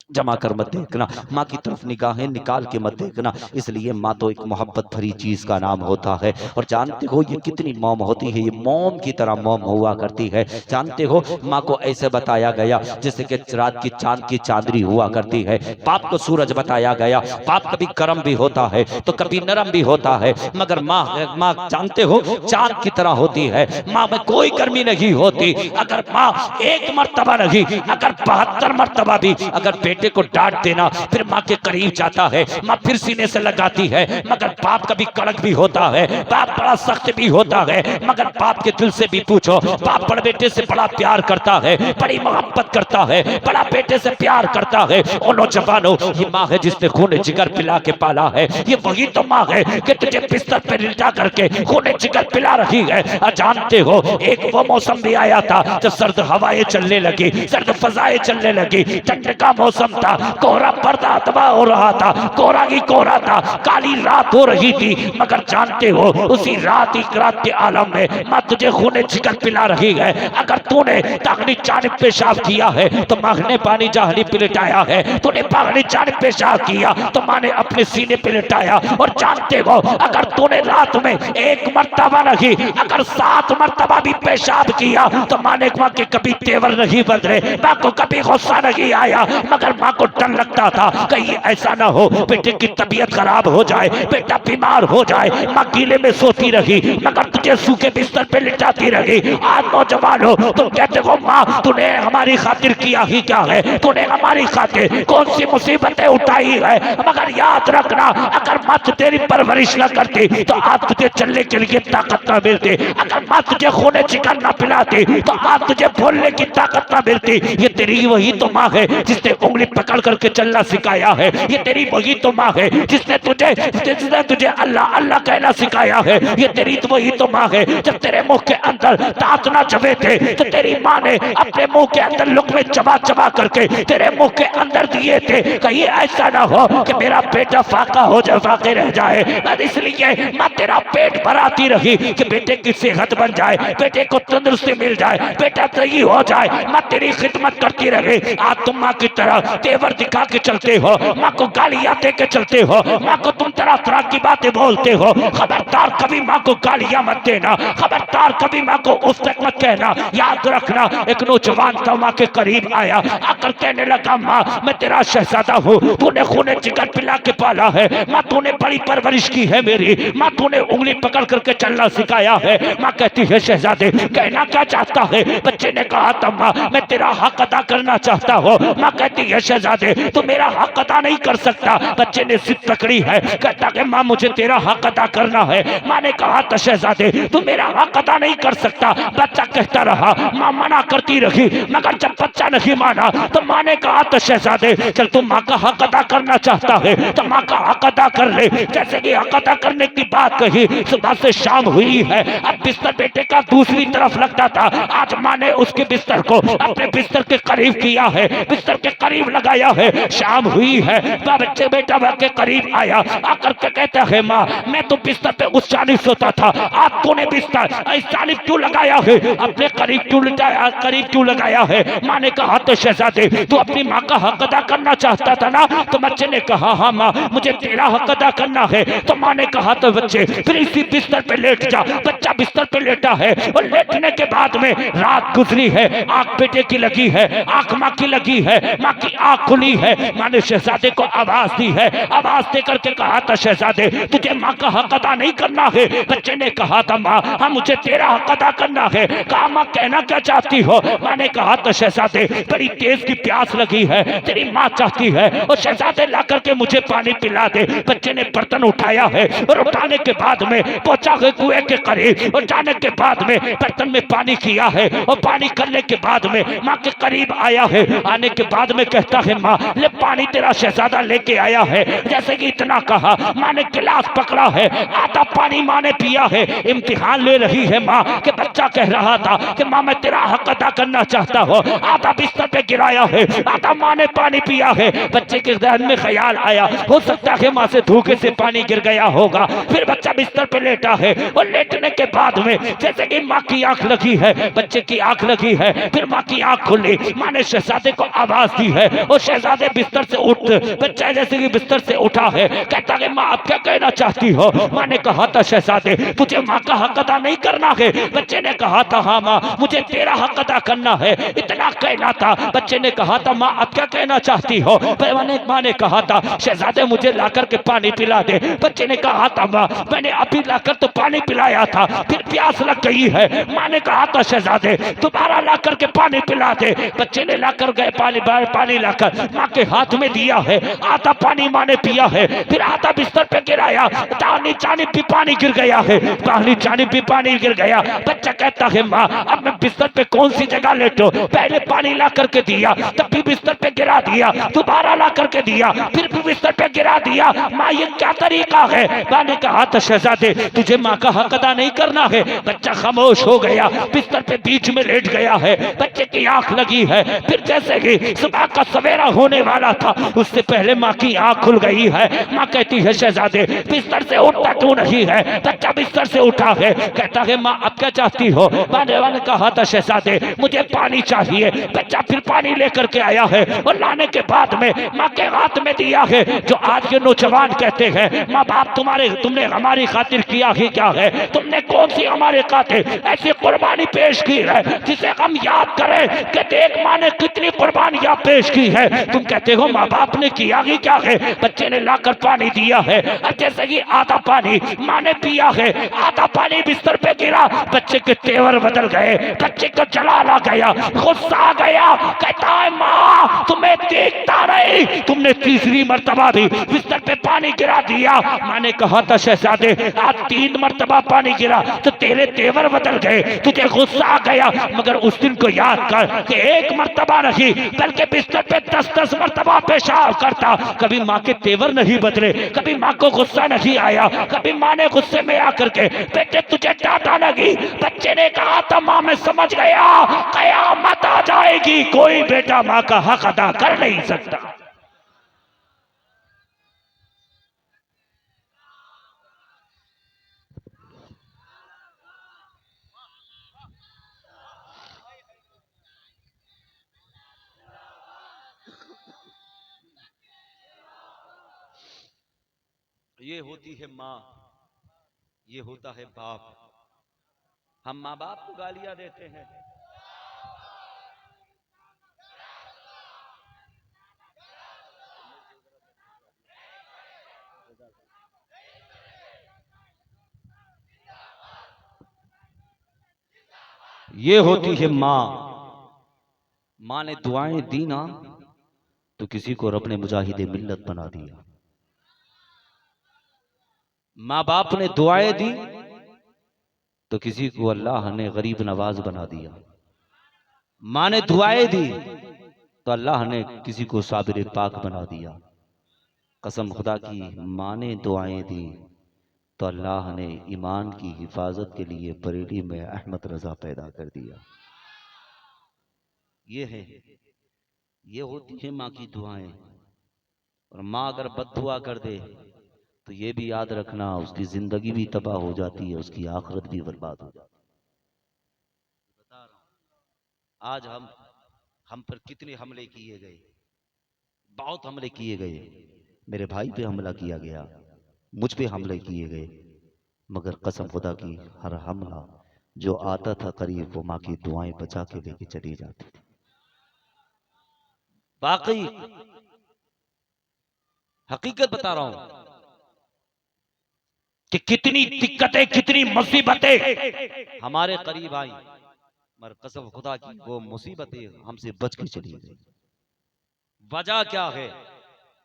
जमा कर मत देखना, माँ की तरफ निगाहें निकाल के मत देखना। इसलिए माँ तो एक मोहब्बत भरी चीज का नाम होता है। और जानते हो ये कितनी मौम होती है, ये मोम की तरह मौम हुआ करती है। जानते हो माँ को ऐसे बताया गया जैसे कि रात की चांद की चांदनी हुआ करती है। बाप को सूरज बताया गया, बाप कभी गर्म भी होता है तो कभी नरम भी होता है, मगर माँ जानते हो चांद की तरह होती है। माँ में कोई गर्मी नहीं होती। अगर माँ एक मर्तबा नहीं, अगर 72 मर्तबा भी अगर बेटे को डांट देना, फिर माँ के करीब जाता है, माँ फिर सीने से लगाती है। मगर बाप कभी कड़क भी होता है, बाप बड़ा सख्त भी होता है, मगर बाप के दिल से भी पूछो, बाप बड़े बेटे से बड़ा प्यार करता है, बड़ी मोहब्बत करता है, बड़ा बेटे से प्यार करता है। ओ नौजवानों, ये माँ है जिसने खून जिगर पिला के पाला है। ये वही तो माँ है कि तुझे बिस्तर पे लिटा करके खून जिगर पिला रही है। जानते हो एक वो मौसम भी आया था जब सर्द हवाएं चलने लगी, सर्द फजाएं चलने लगी, ठंड का मौसम था, कोहरा पर्दा तबाह हो रहा था, कोहरा ही कोहरा था, काली रात हो रही थी। मगर जानते हो उसी रात के आलम में माँ तुझे खूने जिगर पिला रही है। अगर तूने दागनी जानिब पेशाब किया है तो माँ ने पानी जाहनी पे लिटाया है, तूने पागनी जानिब पेशाब किया तो माँ ने अपने सीने पे लिटाया। और जानते हो अगर तूने रात में एक मर्तबा नहीं, अगर 7 मर्तबा भी पेशाब किया तो माँ के कभी तेवर नहीं बदले, माँ को कभी गुस्सा नहीं आया। मगर माँ को डर लगता था कहीं ऐसा ना हो बेटे की तबीयत खराब हो जाए, बेटा बीमार हो जाए। माँ गीले में सोती रही, मगर तुझे सूखे बिस्तर पे लिटाती रही। आज नौजवान हो तुम कहते हो माँ तूने हमारी खातिर किया ही क्या है, तूने हमारी खातिर कौन सी मुसीबतें उठाई है। मगर याद रखना अगर माँ तेरी परवरिश न करती तो आज तुझे चलने के लिए ताकत न मिलती, अगर माँ तुझे खूने जिगर न पिलाती तो आज तुझे बोलने की ताकत न मिलती। ये तेरी वही तो माँ है जिसने उंगली पकड़ करके चलना सिखाया है। ये तेरी वही तो माँ है जिसने तुझे अल्लाह अल्लाह कहना सिखाया है। ये तेरी तो वही तो माँ है जब तेरे मुंह के अंदर दांत ना चबे थे तो तेरी माँ ने अपने मुंह के अंदर लुक़्मे चबा चबा करके तेरे मुंह के अंदर दिए थे। कहीं ऐसा ना हो कि मेरा बेटा फाका हो जाए, फाके रह जाए। इसलिए माँ तेरा पेट भराती रही कि बेटे की सेहत बन जाए, बेटे को तंदुरुस्ती मिल जाए, बेटा सही हो जाए। माँ तेरी खिदमत करती रहे। आज तुम माँ की तरह तेवर दिखा के चलते हो, माँ को गालियां दे के चलते हो, माँ को तुम तरह तरह की बातें बोलते हो। खबरदार कभी माँ को गालियां मत देना, खबरदार कभी माँ को उस तक मत कहना। याद रखना एक नौजवान था माँ के करीब आया, आकर कहने लगा माँ मैं तेरा शहजादा हूँ, तूने खूने जिगर पिला के पाला है, माँ तूने बड़ी परवरिश की है मेरी, माँ तूने उंगली पकड़ करके चलना सिखाया है। माँ कहती है शहजादे कहना क्या चाहता है? बच्चे ने कहा था माँ मैं तेरा हक अदा करना चाहता हूँ। माँ कहती है शहजादे तू मेरा हक अदा नहीं कर सकता। बच्चे ने जिद पकड़ी है, कहता कि माँ मुझे तेरा हक अदा करना है। माँ ने कहा तो शहजादे तू मेरा हक अदा नहीं कर सकता। बच्चा कहता रहा, माँ मना करती रही, मगर जब बच्चा नहीं माना तो माँ ने कहा तो शहजादे चल तू माँ का हक अदा करना चाहता है तो माँ का हक अदा कर ले। जैसे कि हक अदा करने की बात कही, सुबह से शाम हुई है, अब बिस्तर बेटे का दूसरी तरफ लगता था। आज माँ ने उसके बिस्तर को अपने बिस्तर के करीब किया है, बिस्तर के करीब लगाया है। शाम हुई है, बच्चे बेटा के करीब आया, आकर के कहता है माँ मैं तो बिस्तर पे उस जानिब सोता था, आप तूने बिस्तर इस जानिब क्यों लगाया है, अपने करीब क्यों लगाया है। माँ ने कहा तो शहजादे तू अपनी माँ का हक अदा करना चाहता था ना। तो बच्चे ने कहा हाँ माँ मुझे तेरा हक अदा करना है। तो माँ ने कहा तो बच्चे फिर इसी बिस्तर पे लेट जा। बच्चा बिस्तर पे लेटा है और लेटने के बाद में रात गुजरी है, आंख बेटे की लगी है, आंख माँ की लगी है, माँ की आंख खुली है। माँ ने शहजादे को आवाज दी है, आवाज दे करके कहा था शहजादे तुझे माँ का हक अदा नहीं करना है। बच्चे ने कहा था माँ हाँ मुझे तेरा हक अदा करना है। कहा माँ कहना क्या चाहती हो। माँ ने कहा तो शहजादे बड़ी तेज की प्यास लगी है, तेरी माँ चाहती है और शहजादे ला करके मुझे पानी पिला दे। बच्चे ने बर्तन उठाया है और उठाने के बाद में पहुंचा है कुएं के करीब और जाने के बाद में बर्तन में पानी किया है और पानी करने के बाद में माँ के करीब आया है। आने के बाद में कहता है माँ ले पानी तेरा शहजादा लेके आया है। जैसे कि इतना कहा माँ ने गिलास पकड़ा है, आधा पानी माँ ने पिया है। इम्तिहान ले रही है माँ के बच्चा कह रहा था कि माँ मैं तेरा हक अदा करना चाहता हूँ। आधा बिस्तर पे गिराया है, आधा माँ ने पानी पिया है। बच्चे के ज़हन में ख्याल आया हो सकता है माँ से धोखे से पानी गिर गया होगा। फिर बच्चा बिस्तर पे लेटा है और लेटने के बाद में जैसे कि माँ की आंख लगी है, बच्चे की आंख लगी है, फिर माँ की आंख खुली। माँ ने शहजादे को आवाज दी है और शहजादे बिस्तर से उठ, बच्चा जैसे कि बिस्तर से उठा है, कहता है माँ आप क्या कहना चाहती हो। माँ ने कहा था शहजादे तुझे माँ का हक अदा नहीं करना है। बच्चे ने कहा था हाँ माँ मुझे तेरा हक अदा करना है, इतना कहना था। बच्चे ने कहा था माँ आप क्या कहना चाहती हो। माँ ने कहा था शहजादे मुझे लाकर के पानी पिला दे। बच्चे ने कहा था माँ मैंने अभी लाकर तो पानी पिलाया था, फिर प्यास लग गई है। माँ ने कहा था शहजादे दोबारा लाकर के पानी पिला दे। बच्चे ने लाकर गए पानी लाकर माँ के हाथ में दिया है, आधा पानी माँ ने पिया है, फिर आधा बिस्तर पे गिराया, दाहिनी जानिब भी पानी गिर गया है, दाहिनी जानिब भी पानी गिर गया। बच्चा कहता है माँ अब मैं बिस्तर पे कौन सी जगह लेटो, पहले पानी ला करके दिया तब भी बिस्तर पे गिरा दिया, दोबारा ला करके दिया फिर भी बिस्तर पे गिरा दिया। माँ ये क्या तरीका है। माँ ने कहा था शहजादे तुझे माँ का हक अदा नहीं करना है। बच्चा खामोश हो गया, बिस्तर पे बीच में लेट गया है, बच्चे की आंख लगी है। फिर जैसे ही सुबह का सवेरा होने वाला था उससे पहले माँ की आंख खुल गई है। माँ कहती है शहजादे बिस्तर से उठता क्यों नहीं है। बच्चा बिस्तर से उठा है, कहता है माँ अब क्या चाहती हो। माँ ने कहा था शहजादे मुझे पानी चाहिए। बच्चा फिर पानी लेकर के आया है और लाने के बाद में माँ के हाथ में दिया है। जो आज के नौजवान कहते हैं माँ बाप तुमने हमारी खातिर किया ही क्या है, तुमने कौन सी हमारे खातिर ऐसी कुर्बानी पेश की है जिसे हम याद करें कि देख माँ ने कितनी कुर्बानियां पेश की है। तुम कहते हो माँ बाप ने किया ही क्या है। बच्चे ने लाकर पानी दिया है, जैसे कि आधा पानी माँ ने पिया है, आधा पानी बिस्तर पे गिरा। बच्चे के तेवर बदल गए, बच्चे को जलाल आ गया, गुस्सा आ गया। कहता है माँ तुम्हें देखता नहीं, तुमने तीसरी मर्तबा भी बिस्तर पे पानी गिरा दिया। माँ ने कहा था शहजादे आज 3 मर्तबा पानी गिरा तो तेरे तेवर बदल गए, तुझे गुस्सा आ गया। मगर उस दिन को याद कर कि 1 मर्तबा नहीं बल्कि बिस्तर पे 10-10 मर्तबा पेशाब करता। कभी माँ के तेवर नहीं बदले, कभी माँ को गुस्सा नहीं आया, कभी माँ ने गुस्से में आकर के बेटे तुझे डांटा नहीं। बच्चे ने कहा था माँ मैं समझ गया कयामत आ जाएगी, कोई बेटा माँ का हक अदा कर नहीं सकता। ये होती है माँ, ये होता है बाप। हम माँ बाप को गालियां देते हैं, ये होती है माँ। माँ ने दुआएं दी ना तो किसी को रब ने मुजाहिद मिल्लत बना दिया। माँ बाप ने दुआएं दी तो किसी को अल्लाह ने गरीब नवाज बना दिया। माँ ने दुआएं दी तो अल्लाह ने किसी को साबिर पाक बना दिया। कसम खुदा की, माँ ने दुआएं दी तो अल्लाह ने ईमान की हिफाजत के लिए बरेली में अहमद रजा पैदा कर दिया। ये है, ये होती है माँ की दुआएं। और माँ अगर बद्दुआ कर दे तो ये भी याद रखना, उसकी जिंदगी भी तबाह हो जाती है, उसकी आखिरत भी बर्बाद हो जाती है। बता रहा हूं, आज हम पर कितने हमले किए गए, बहुत हमले किए गए। मेरे भाई पे हमला किया गया, मुझ पे हमले किए गए, मगर कसम खुदा की हर हमला जो आता था करीब, वो माँ की दुआएं बचा के लेके चली जाती थी। बाकी हकीकत बता रहा हूं कि कितनी दिक्कतें, कितनी मुसीबतें हमारे करीब आई, मगर कसम खुदा की वो मुसीबतें हमसे बच के चली गई। वजह क्या है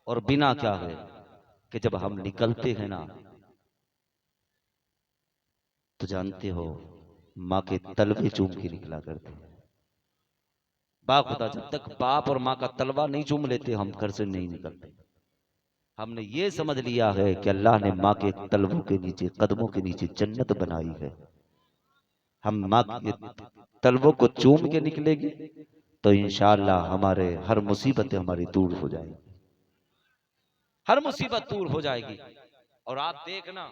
और बिना क्या है कि जब हम निकलते हैं ना, तो जानते हो माँ के तलवे चूम के निकला करते हैं। बाखुदा जब तक बाप और माँ का तलवा नहीं चूम लेते, हम घर से नहीं निकलते। हमने ये समझ लिया है कि अल्लाह ने माँ के तलवों के नीचे, कदमों के नीचे जन्नत बनाई है। हम माँ के तलवों को चूम के निकलेंगे तो इंशाअल्लाह हमारे हर मुसीबतें हमारी दूर हो जाएगी, हर मुसीबत दूर हो जाएगी। और आप देखना,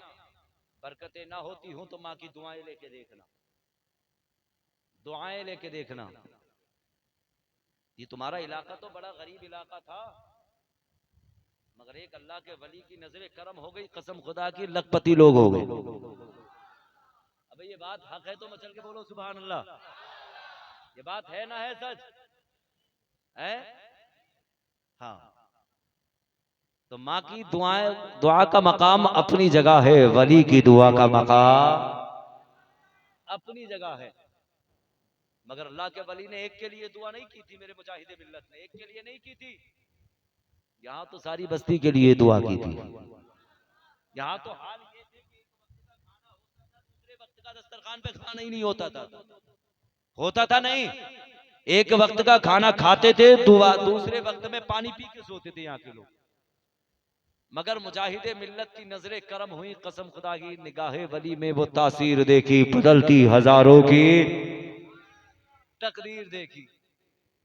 बरकतें ना होती हूं तो माँ की दुआएं लेके देखना, दुआएं लेके देखना। ये तुम्हारा इलाका तो बड़ा गरीब इलाका था, मगर एक अल्लाह के वली की नजरे करम हो गई, कसम खुदा की लखपति लोग हो गए। अब ये बात हक है तो मचल के बोलो सुभान अल्लाह। ये बात है ना, है सच है। हाँ, तो माँ की दुआएं, दुआ का मकाम अपनी जगह है, वली की दुआ का मकाम अपनी जगह है। मगर अल्लाह के वली ने एक के लिए दुआ नहीं की थी, मेरे मुजाहिद मिल्लत ने एक के लिए नहीं की थी, यहाँ तो सारी बस्ती के लिए दुआ की थी। यहाँ तो हाल ये थे कि एक वक्त का खाना होता था, दूसरे वक्त का दस्तरखान पे खाना ही नहीं होता था, होता था नहीं। एक वक्त का खाना खाते थे, दूसरे वक्त में पानी पी के सोते थे यहाँ के लोग। मगर मुजाहिद मिल्लत की नजरे करम हुई, कसम खुदा की निगाहे वली में वो तासीर देखी, बदलती हजारों की तकदीर देखी,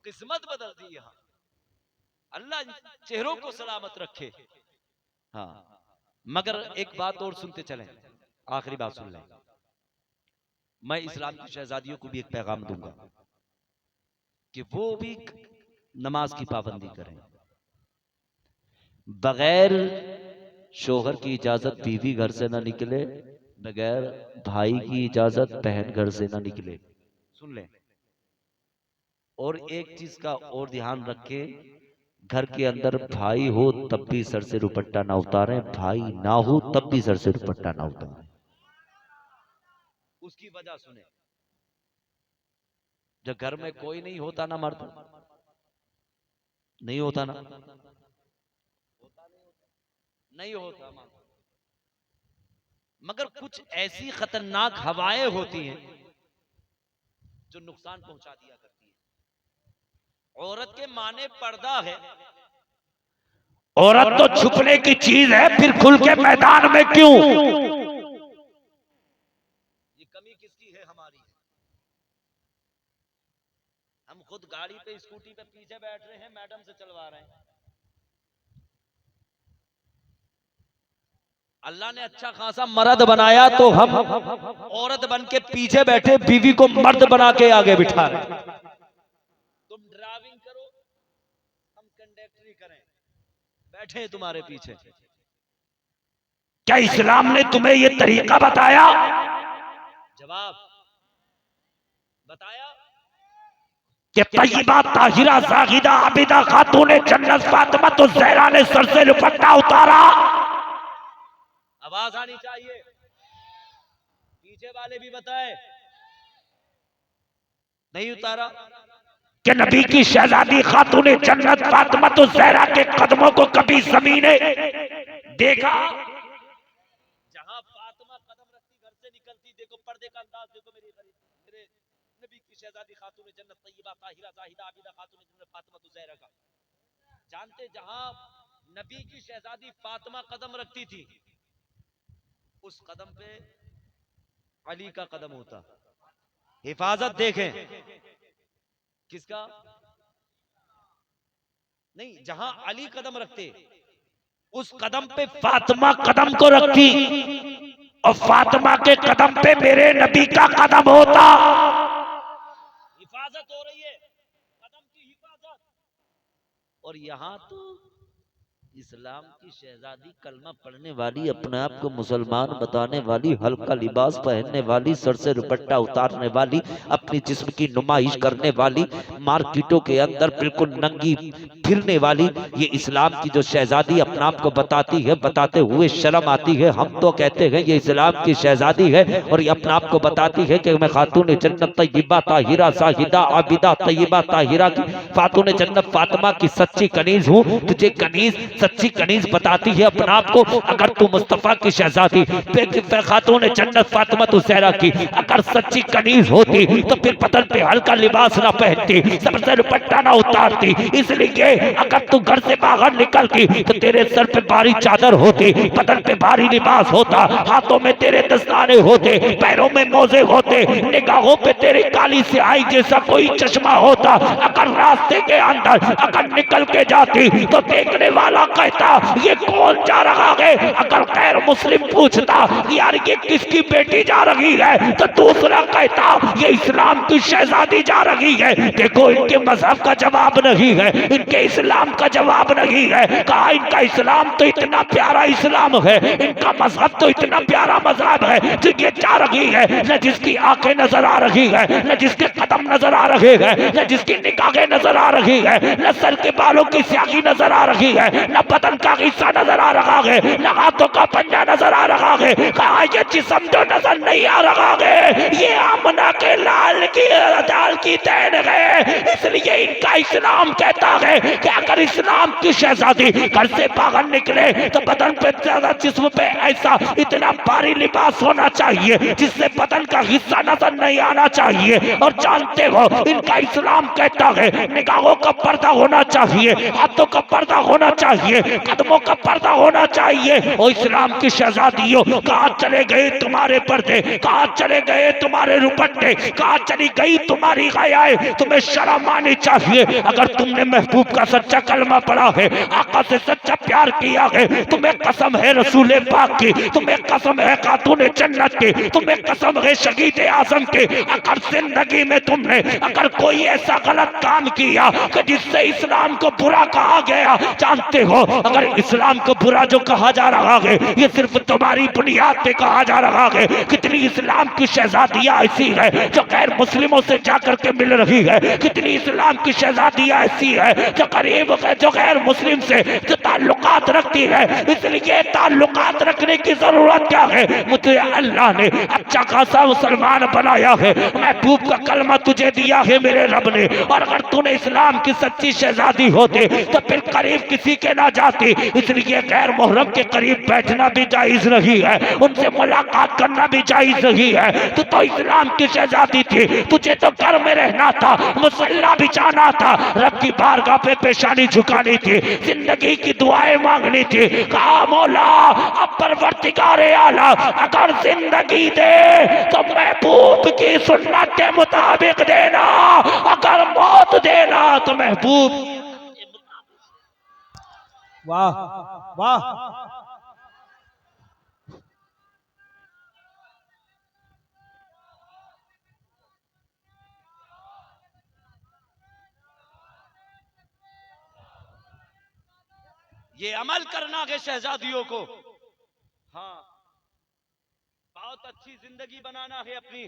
किस्मत बदल दी। यहाँ अल्लाह चेहरों को सलामत रखे। हाँ, मगर एक बात और सुनते चलें, आखिरी बात सुन लें। मैं इस्लाम की शहजादियों को भी एक पैगाम दूंगा कि वो भी नमाज की पाबंदी करें। बगैर शोहर की इजाजत बीवी घर से ना निकले, बगैर भाई की इजाजत बहन घर से ना निकले। सुन लें। और एक चीज का और ध्यान रखें, घर के अंदर भाई हो तब भी सर से दुपट्टा ना उतारें, भाई ना हो तब भी सर से दुपट्टा ना उतारें। उसकी वजह सुने। जब घर में कोई नहीं होता ना, मर्द नहीं होता ना, नहीं होता, मगर कुछ ऐसी खतरनाक हवाएं होती हैं जो नुकसान पहुंचा दिया करती है। औरत के माने पर्दा है, औरत तो छुपने की चीज है, फिर खुल के मैदान में क्यों? ये कमी किसकी है? हमारी। हम खुद गाड़ी पे, स्कूटी पे पीछे बैठ रहे हैं, मैडम से चलवा रहे हैं। अल्लाह ने अच्छा खासा मर्द बनाया तो हम औरत बन के पीछे बैठे, बीवी को मर्द बना के आगे बिठा रहे। तुम ड्राइविंग करो, हम कंडक्टरी करें, बैठे तुम्हारे पीछे। क्या इस्लाम ने तुम्हें यह तरीका बताया? जवाब बताया कि तय्यबा ताहिरा जाहिदा आबिदा खातून जन्नत फातिमा तो ज़हरा ने सर से दुपट्टा उतारा। आवाज आनी चाहिए, पीछे वाले भी बताए, नहीं उतारा। कि नबी की शहजादी खातून जन्नत फातिमा तो ज़हरा के कदमों को कभी ज़मीन ने देखा? जहां फातिमा कदम रखती घर से निकलती, देखो पर्दे का अंदाज देखो, मेरे नबी की शहजादी खातून जन्नत तैयबा ताहिरा जाहिदा आबिदा खातून जन्नत फातिमा तो ज़हरा का। जानते जहां नबी की शहजादी फातिमा कदम रखती थी, उस कदम पे अली का कदम होता। हिफाजत देखें किसका? नहीं, जहां अली कदम रखते उस कदम पे फातिमा कदम को रखती और फातिमा के कदम पे मेरे नबी का कदम होता। हिफाजत हो रही है, कदम की हिफाजत। और यहां तो इस्लाम की शहजादी कलमा पढ़ने वाली, अपने आप को मुसलमान बताने वाली, हल्का लिबास पहनने वाली, सर से दुपट्टा उतारने वाली, अपनी जिस्म की नुमाइश करने वाली, मार्केटों के अंदर बिल्कुल नंगी फिरने वाली, ये इस्लाम की जो शहजादी अपने आप को बताती है, बताते हुए शर्म आती है। हम तो कहते हैं ये इस्लाम की शहजादी है और ये अपने आप को बताती है कि मैं खातून जन्नत तय्यबा ताहिरा साहिदा आबिदा तय्यबा ताहिरा की खातून जन्नत फातिमा की सच्ची कनीज हूँ। तुझे कनीज, सच्ची कनीज बताती है अपने आप को। अगर तू मुस्तफा की शहजादी खातून जन्नत फातिमा तू ज़हरा की अगर सच्ची कनीज होती तो फिर बदन पे हल्का लिबास ना पहनती, सर से दुपट्टा ना उतारती। इसलिए अगर तू घर से बाहर निकलती तो तेरे सर पे भारी चादर होती, बदन पे भारी लिबास होता, हाथों में तेरे दस्ताने होते, पैरों में मोजे होते, निगाहों पे तेरी काली स्याही जैसा कोई चश्मा होता। अगर रास्ते के अंदर अगर निकल के जाती तो देखने वाला कहता ये कौन जा रहा है। अगर गैर मुस्लिम पूछता यार ये किसकी बेटी जा रही है तो दूसरा कहता ये इस्लाम की शहजादी जा रही है। देखो इनके मजहब का जवाब नहीं है, इनके इस्लाम का जवाब नहीं है। कहा इनका इस्लाम तो इतना प्यारा इस्लाम है, इनका मजहब तो इतना प्यारा मजहब है जो ये जा रही है, न जिसकी आंखें नजर आ रही है, न जिसके कदम नजर आ रहे हैं, न जिसकी निगाहें नजर आ रही है, न सर के बालों की स्याही नजर आ रही है, न बदन का हिस्सा नजर आ रहा है, न हाथों का पंजा नजर आ रहा है। कहा ये जिस्म जो नजर नहीं आ रहा है ये आमना के लाल की दाल की तैन है। इसलिए इनका इस्लाम कहता है कि अगर इस्लाम की शहजादी घर से बाहर निकले तो बदन पे ज्यादा जिस्म पे ऐसा इतना भारी लिबास होना चाहिए जिससे बदन का हिस्सा नजर नहीं आना चाहिए। और जानते हो इनका इस्लाम कहता है निगाहों का पर्दा होना चाहिए, हाथों का पर्दा होना चाहिए, कदमों का पर्दा होना चाहिए। और इस्लाम की शहजादियों कहाँ चले गए तुम्हारे पर्दे, कहाँ चले गए तुम्हारे रुपट्टे, कहाँ चली गई तुम्हारी हयाएं। तुम्हें शर्म आनी चाहिए। अगर तुमने महबूब का सच्चा कलमा पढ़ा है, आका से सच्चा प्यार किया है, तुम्हें कसम है रसूल पाक की, तुम्हें कसम है खातून जन्नत की, तुम्हें कसम है शहीद आजम की। अगर जिंदगी में तुमने अगर कोई ऐसा गलत काम किया कि जिससे इस्लाम को बुरा कहा गया, जानते हो अगर इस्लाम को बुरा जो कहा जा रहा है ये सिर्फ तुम्हारी बुनियाद पे कहा जा रहा है। कितनी इस्लाम की शहजादियां ऐसी है जो गैर मुस्लिमों से जाकर के मिल रही है, कितनी इस्लाम की शहजादियां ऐसी है जो करीब है जो गैर मुस्लिम से जो ताल्लुकात रखती है। इसलिए ताल्लुकात रखने की जरूरत क्या है? मुझे अल्लाह ने अच्छा खासा मुसलमान बनाया है, महबूब का कलमा तुझे दिया है मेरे रब ने। और अगर तूने इस्लाम की सच्ची शहजादी होते तो फिर करीब किसी के ना जाती। इसलिए गैर मोहरम के करीब बैठना भी जायज नहीं है, उनसे मुलाकात करना भी जायज नहीं है। तू तो इस्लाम की शहजादी थी, तुझे तो घर में रहना था, मुसल्ला बिछाना था, रब की बारगाह पे पेशानी झुकानी थी, जिंदगी की दुआएं मांगनी थी। कहा मौला अब परवरदिगारे आला अगर जिंदगी दे तो महबूब की सुन्नत के मुताबिक देना, अगर मौत देना तो महबूब। वाह वाह। ये अमल करना है शहजादियों को। हाँ, बहुत अच्छी जिंदगी बनाना है अपनी।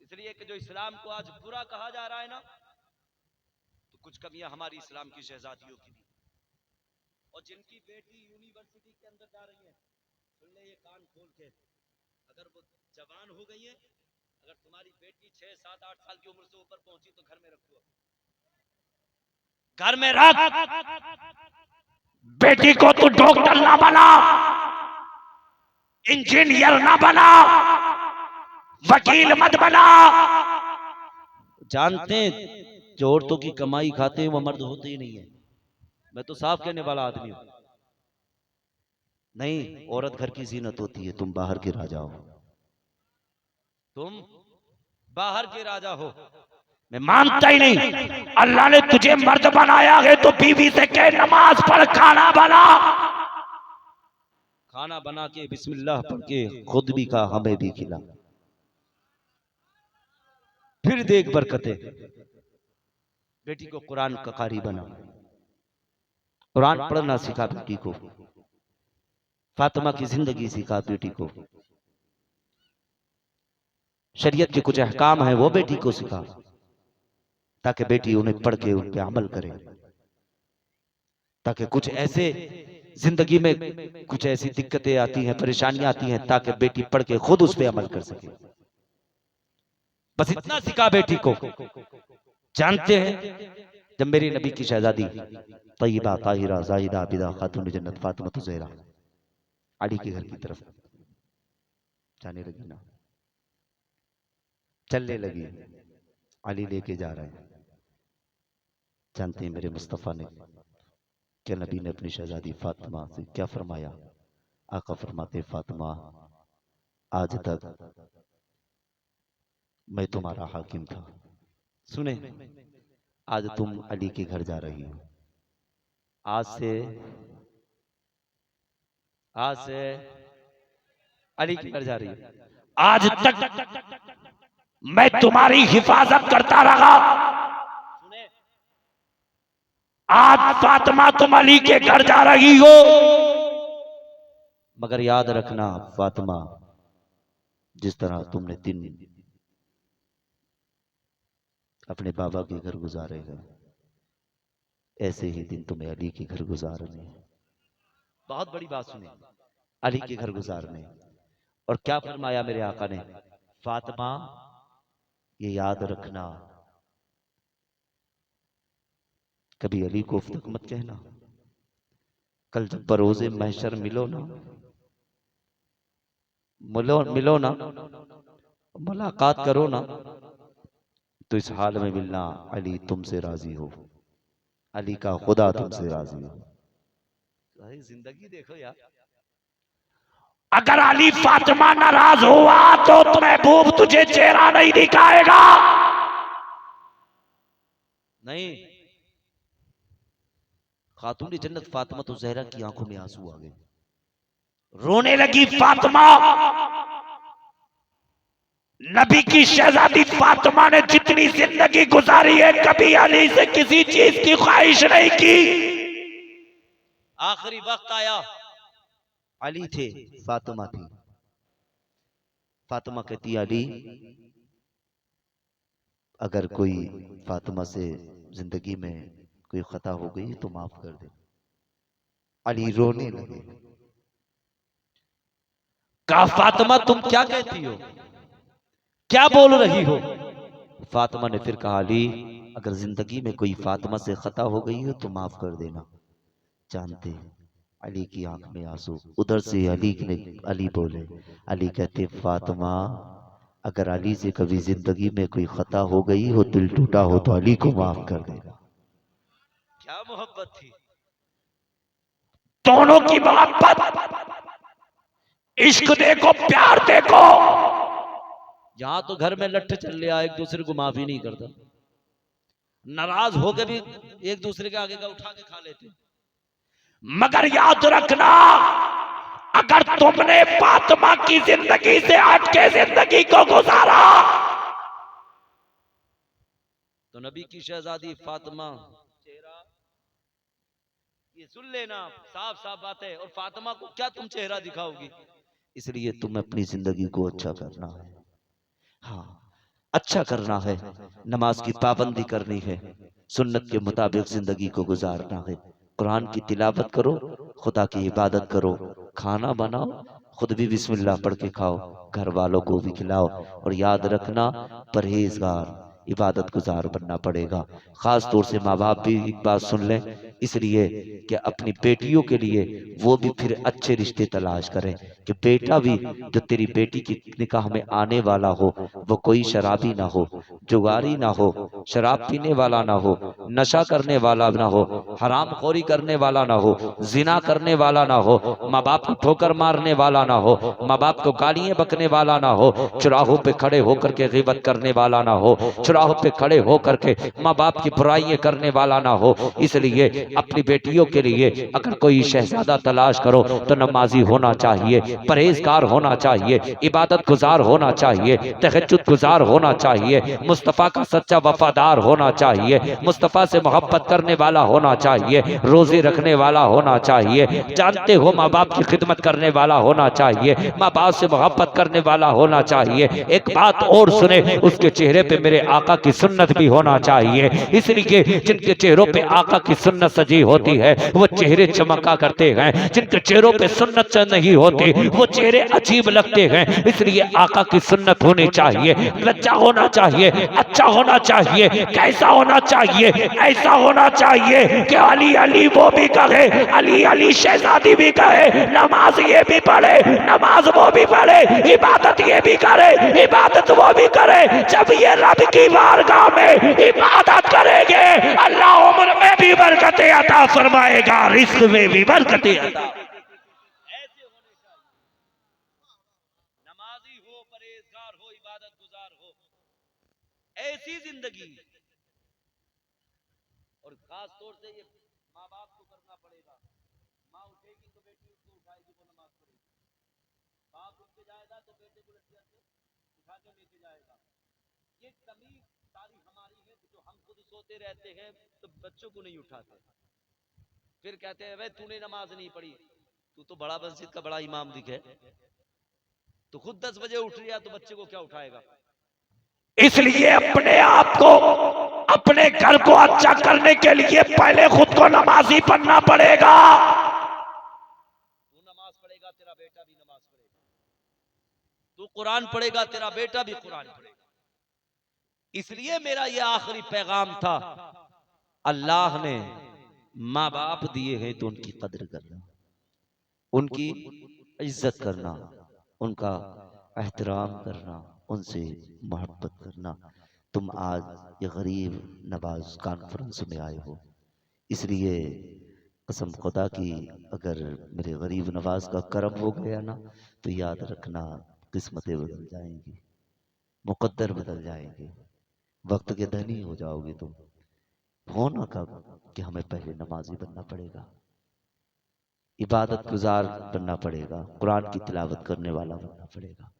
इसलिए कि जो इस्लाम को आज बुरा कहा जा रहा है ना, तो कुछ कमियां हमारी इस्लाम की शहजादियों की भी। और जिनकी बेटी यूनिवर्सिटी के अंदर जा रही है, सुन ले ये कान खोल के, अगर वो जवान हो गई है, अगर तुम्हारी बेटी 6, 7, 8 साल की उम्र से ऊपर पहुंची तो घर में रखो। घर में रख। बेटी को तू डॉक्टर ना बना, इंजीनियर ना बना, वकील मत बना। जानते हैं जो औरतों की कमाई खाते हैं वो मर्द होते ही नहीं है। मैं तो साफ कहने वाला आदमी हूं। नहीं, औरत घर की जीनत होती है। तुम बाहर के राजा हो, तुम बाहर के राजा हो। मैं मानता ही नहीं। अल्लाह ने तुझे मर्द बनाया है तो बीवी से कह नमाज पढ़, खाना बना। खाना बना के बिस्मिल्लाह पढ़ के खुद भी खा, हमें भी खिला, फिर देख बरकते। बेटी को कुरान का कारी बना, कुरान पढ़ना सिखा बेटी को। फातिमा की जिंदगी सिखा बेटी को। शरीयत के कुछ अहकाम है वो बेटी को सिखा, ताकि बेटी उन्हें पढ़ के उन पे अमल करे। ताकि कुछ ऐसे जिंदगी में कुछ ऐसी दिक्कतें आती हैं, परेशानियां आती हैं, ताकि बेटी पढ़ के खुद उस पे अमल कर सके। बस इतना सिखा बेटी को। जानते हैं जब मेरी नबी की शहजादी तय्यबा ताहिरा जाहिदा बिदा खातून जन्नत फातिमा तो ज़हरा अली के घर की तरफ जाने लगी ना, चलने लगी, अली लेके जा रहे हैं। जानते हैं मेरे मुस्तफ़ा ने क्या नबी ने अपनी शहजादी फातिमा से क्या फरमाया? आका फरमाते, फातिमा आज तक मैं तुम्हारा हाकिम था, सुने, आज तुम अली के घर जा रही हो। आज से अली के घर जा रही हो। आज तक मैं तुम्हारी हिफाजत करता रहा, आज फातिमा तुम अली के घर जा रही हो। मगर याद रखना फातिमा, जिस तरह तुमने दिन अपने बाबा के घर गुजारे हैं, ऐसे ही दिन तुम्हें अली के घर गुजारने। बहुत बड़ी बात सुने, अली के घर गुजारने। और क्या फरमाया मेरे आका ने? फातिमा ये याद रखना, कभी अली को तक मत कहना। कल जब बरोज़े महशर मिलो ना, मिलो ना, मुलाकात करो ना, तो इस हाल में मिलना, अली तुमसे राजी हो, अली का खुदा तुमसे राजी हो। जिंदगी देखो यार। अगर अली फातिमा नाराज हुआ तो महबूब तुझे चेहरा नहीं दिखाएगा। नहीं, खातून जन्नत फातिमा तो ज़हरा की आंखों में आंसू आ गए, रोने लगी फातिमा। नबी की शहजादी फातिमा ने जितनी जिंदगी गुजारी है, कभी अली से किसी चीज की ख्वाहिश नहीं की। आखिरी वक्त आया, अली थे, फातिमा थी। फातिमा कहती, अली अगर कोई फातिमा से जिंदगी में कोई खता हो गई तो माफ कर दे। अली रोने लगे। कहा, फातिमा तुम क्या कहती हो, क्या बोल रही हो? फातिमा ने फिर कहा, अली अगर जिंदगी में कोई फातिमा से खता हो गई हो तो माफ कर देना। जानते अली की आंख में आंसू। उधर से अली बोले, अली कहते, फातिमा अगर अली से कभी जिंदगी में कोई खता हो गई हो, दिल टूटा हो, तो अली को माफ कर देना। क्या मोहब्बत थी दोनों की मोहब्बत। इश्क देखो, प्यार देखो। यहां तो घर में लट्ठे चल रहा, एक दूसरे को माफी नहीं करता, नाराज होकर भी एक दूसरे के आगे का उठा के खा लेते। मगर याद रखना, अगर तुमने फातिमा की जिंदगी से हटके जिंदगी को गुजारा, तो नबी की शहजादी फातिमा चेहरा, ये सुन लेना, साफ साफ बात है। और फातिमा को क्या तुम चेहरा दिखाओगी? इसलिए तुम्हें अपनी जिंदगी को अच्छा करना है। हाँ, अच्छा करना है, नमाज की पाबंदी करनी है, सुन्नत के मुताबिक जिंदगी को गुजारना है। कुरान की तिलावत करो, खुदा की इबादत करो, खाना बनाओ, खुद भी बिस्मिल्लाह पढ़ के खाओ, घर वालों को भी खिलाओ। और याद रखना, परहेजगार इबादत गुजार बनना पड़ेगा। खास तौर से माँ बाप भी एक बात सुन लें, इसलिए कि अपनी बेटियों के लिए वो भी फिर अच्छे रिश्ते तलाश करें कि बेटा भी जो तेरी बेटी की निकाह में आने वाला हो वो कोई शराबी ना हो, जुगारी ना हो, शराब पीने वाला ना हो, नशा करने वाला ना हो, हराम खोरी करने वाला ना हो, जिना करने वाला ना हो, माँ बाप को ठोकर मारने वाला ना हो, माँ बाप को गालियां बकने वाला ना हो, चुराहों पे खड़े होकर के गिबत करने वाला ना हो, चुराहों पे खड़े होकर के माँ बाप की बुराइयां करने वाला ना हो। इसलिए अपनी बेटियों के लिए अगर कोई शहजादा तलाश करो तो नमाजी होना चाहिए, परहेजगार होना चाहिए, इबादत गुजार होना चाहिए, तहज्जुद गुजार होना चाहिए, मुस्तफ़ा का सच्चा वफादार होना चाहिए, मुस्तफ़ा से मोहब्बत करने वाला होना चाहिए, रोजे रखने वाला होना चाहिए, जानते हो माँ बाप की खिदमत करने वाला होना चाहिए, माँ बाप से मोहब्बत करने वाला होना चाहिए। एक बात और सुने, उसके चेहरे पे मेरे आका की सुन्नत भी होना चाहिए। इसलिए जिनके चेहरों पे आका की सुन्नत सजी होती है वो चेहरे चमका करते हैं, जिनके चेहरों पे सुन्नत नहीं होती वो चेहरे अजीब लगते हैं। इसलिए आका की सुन्नत होनी चाहिए, बच्चा होना चाहिए, अच्छा होना चाहिए। कैसा होना चाहिए? ऐसा होना चाहिए कि अली अली वो भी कहे, अली अली शहजादी भी कहे, नमाज ये भी पढ़े, नमाज वो भी पढ़े, इबादत ये भी करे, इबादत वो भी करे। जब ये रब की बारगाह में इबादत करेंगे अल्लाह उम्र में भी बरकतें अता फरमाएगा, रिस्क में भी बरकतें अता। ऐसे होने चाहिए, नमाजी हो, परहेजगार हो, इबादत गुजार हो, ऐसी जिंदगी। और खास तौर से ये माँ बाप को करना पड़ेगा। माँ उठेगी तो बेटी उसको उठाएगी, वो नमाज पढ़ेगी। बाप उठ के जाएगा तो बेटे को लड़कियां से उठा के लेके जाएगा। ये तमीज सारी हमारी है, जो हम खुद सोते रहते हैं तो बच्चों को नहीं उठाते, फिर कहते हैं भाई तूने नमाज नहीं पढ़ी, तू तो बड़ा मस्जिद का बड़ा इमाम दिखे, तो खुद 10 बजे उठ रहा तो बच्चे को क्या उठाएगा। इसलिए अपने आप को, अपने घर को अच्छा करने के लिए पहले खुद को नमाजी बनना पड़ेगा। तू नमाज पढ़ेगा तेरा बेटा भी नमाज पढ़ेगा, तू कुरान पढ़ेगा तेरा बेटा भी कुरान पढ़ेगा। इसलिए मेरा यह आखिरी पैगाम था, अल्लाह ने माँ बाप दिए हैं तो उनकी कदर करना, उनकी इज्जत करना, उनका एहतराम करना, उनसे मोहब्बत करना। तुम आज ये गरीब नवाज कॉन्फ्रेंस में आए हो, इसलिए कसम खुदा की अगर मेरे गरीब नवाज का करम हो गया ना तो याद रखना किस्मतें बदल जाएंगी, मुकद्दर बदल जाएंगे, वक्त के धनी हो जाओगे तुम। होना कब कि हमें पहले नमाजी बनना पड़ेगा, इबादत गुजार बनना पड़ेगा, कुरान की तिलावत करने वाला बनना पड़ेगा।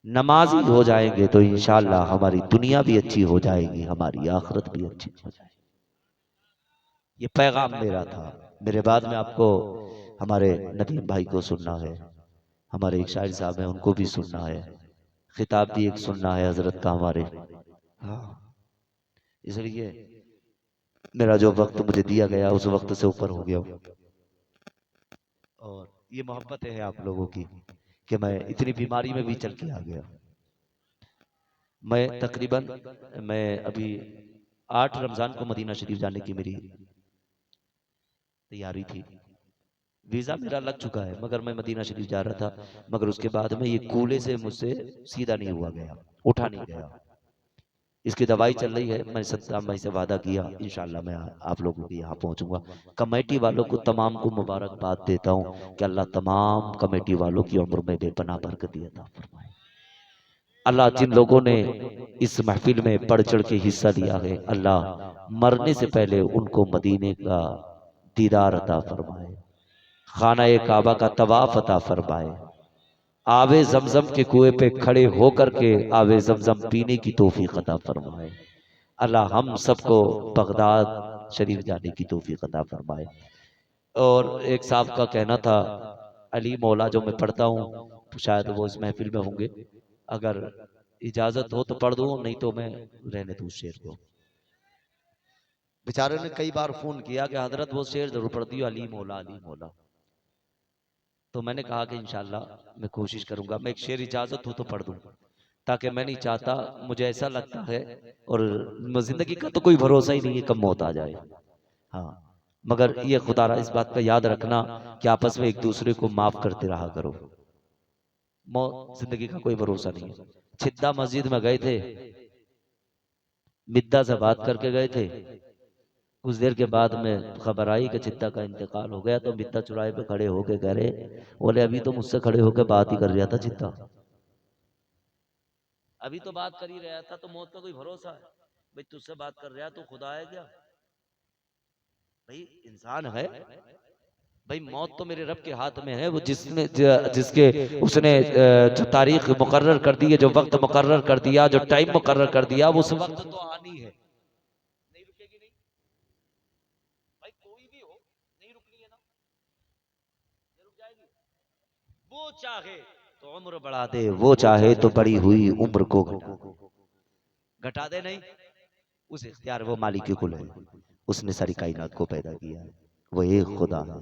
नमाजी हो जाएंगे तो इंशाअल्लाह हमारी दुनिया भी अच्छी हो जाएगी, हमारी आखिरत भी अच्छी हो जाएगी। ये पैगाम मेरा था। मेरे बाद में आपको हमारे नदीम भाई को सुनना है, हमारे एक शायर साहब हैं उनको भी सुनना है, खिताब भी एक सुनना है हजरत का हमारे। हाँ, इसलिए मेरा जो वक्त मुझे दिया गया उस वक्त से ऊपर हो गया, और ये मोहब्बत है आप लोगों की कि मैं इतनी बीमारी में भी चल के आ गया। मैं तकरीबन अभी 8 रमजान को मदीना शरीफ जाने की मेरी तैयारी थी, वीजा मेरा लग चुका है, मगर मैं मदीना शरीफ जा रहा था, मगर उसके बाद में ये कूले से मुझसे सीधा नहीं हुआ गया, उठा नहीं गया। इसकी दवाई चल रही है, मैं 17 मई से वादा किया इंशाल्लाह मैं आप लोगों के यहाँ पहुंचूंगा। कमेटी वालों को तमाम को मुबारकबाद देता हूँ कि अल्लाह तमाम कमेटी वालों की उम्र में बेपनाह बरकत अता फरमाए। अल्लाह जिन लोगों ने इस महफिल में बढ़ चढ़ के हिस्सा लिया है, अल्लाह मरने से पहले उनको मदीने का दीदार अता फरमाए, खाना काबा का तवाफ अता फरमाए, आवे जमजम के कुएं पे खड़े होकर के आवे जमजम पीने की तौफीक अता फरमाए। अल्लाह हम सबको बगदाद शरीफ जाने की तौफीक अता फरमाए। और एक साहब का कहना था, अली मौला जो मैं पढ़ता हूँ, तो शायद वो इस महफिल में होंगे, अगर इजाजत हो तो पढ़ दूं, नहीं तो मैं रहने दूं शेर को। बेचारे ने कई बार फोन किया कि हजरत वो शेर जरूर पढ़ दियो, अली मौला अली मौला। तो मैंने कहा कि इंशाल्लाह मैं कोशिश करूंगा, मैं एक शेर इजाजत हो तो पढ़ दूं, ताकि मैं नहीं चाहता, मुझे ऐसा लगता है, और जिंदगी का तो कोई भरोसा ही नहीं है कब मौत आ जाए। हाँ, मगर ये खुदारा इस बात का याद रखना कि आपस में एक दूसरे को माफ करते रहा करो। मौत जिंदगी का कोई भरोसा नहीं है। छिद्दा मस्जिद में गए थे, मिद्दा से बात करके गए थे। कुछ देर के बाद में खबर आई कि चित्ता का इंतकाल हो गया। तो मिद्दा चौराहे पे खड़े होके कह रहे, बोले अभी तो मुझसे खड़े होकर बात ही कर रहा था चित्ता, अभी तो बात कर ही रहा था, तो मौत का कोई भरोसा है? भाई तुझसे बात कर रहा तो खुदा है क्या? भाई इंसान है भाई, मौत तो मेरे रब के हाथ में है। वो जिसके उसने जो तारीख मुकर्रर कर दी है, जो वक्त मुकर्रर कर दिया, जो टाइम मुकर्रर कर दिया, वो उस वक्त तो आनी है, नहीं रुकेगी नहीं भाई, कोई भी हो नहीं रुकनी है ना, नहीं रुक जाएगी। वो चाहे तो उम्र बढ़ा दे, वो चाहे तो बड़ी हुई उम्र को घटा दे, नहीं, उस इख्तियार वो मालिक कुल है, उसने सारी कायनात को पैदा किया है, वो एक खुदा है,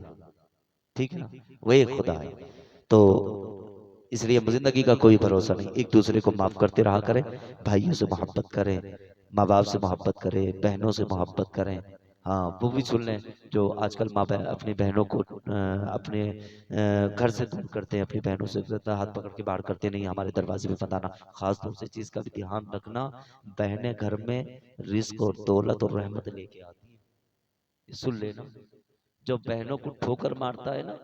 ठीक है ना, वो एक खुदा है। तो इसलिए जिंदगी का कोई भरोसा नहीं। एक दूसरे को माफ करते रहा करें, भाइयों से मोहब्बत करें, माँ बाप से मोहब्बत करें, बहनों से मोहब्बत करें। हाँ, वो भी सुन लें जो आजकल माँ बहन अपनी बहनों को अपने घर से दूर करते हैं, अपनी बहनों से हाथ पकड़ के बाहर करते नहीं, हमारे दरवाजे पे बताना। खास तौर से चीज का भी ध्यान रखना, बहनें घर में रिस्क और दौलत और रहमत लेके आती है, सुन लेना। जो बहनों को ठोकर मारता है ना,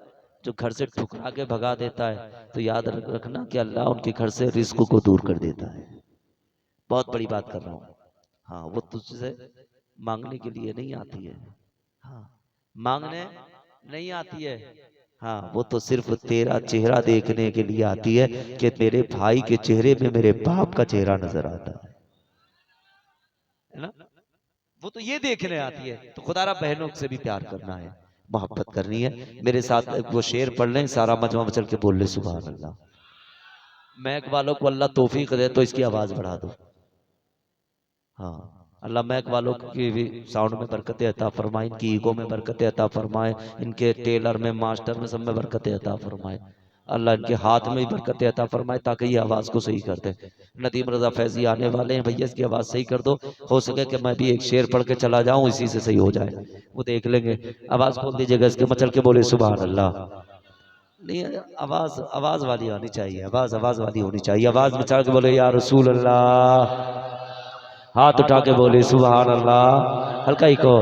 जो घर से ठुकरा के भगा देता है, तो याद रखना कि अल्लाह उनके घर से रिस्क को दूर कर देता है। बहुत बड़ी बात कर रहा हूँ। हाँ, वो तुझसे मांगने के लिए नहीं आती है, हाँ, मांगने नहीं आती है, हाँ, वो तो सिर्फ तेरा चेहरा देखने के लिए आती है कि मेरे भाई के चेहरे में मेरे बाप का चेहरा नजर आता है ना, वो तो ये देखने आती है। तो खुदारा बहनों से भी प्यार करना है, मोहब्बत करनी है। मेरे साथ वो शेर पढ़ लें, सारा मजमा चल के बोल ले सुभान अल्लाह। मैक वालों को अल्लाह तौफीक दे तो इसकी आवाज बढ़ा दो। हाँ, अल्लाह मैक वालों की भी साउंड में बरकतें अता फरमाए, इनकी ईगो में बरकतें अता फरमाए, इनके टेलर में, मास्टर में, सब में बरकतें अता फरमाए। अल्लाह इनके हाथ में भी बरकतें अता फरमाए ताकि ये आवाज को सही कर दे। नदीम रजा फैजी आने वाले हैं, भैया इसकी आवाज सही कर दो। हो सके कि मैं भी एक शेर पढ़ के चला जाऊं, इसी से सही हो जाए, वो देख लेंगे। आवाज खोल दीजिएगा इसके, मचल के बोले सुभान अल्लाह। नहीं, आवाज आवाज वाली आनी चाहिए, आवाज वाली होनी चाहिए। आवाज में चढ़ के बोले या रसूल अल्लाह, हाथ उठा के बोले सुभान अल्लाह। हल्का ही को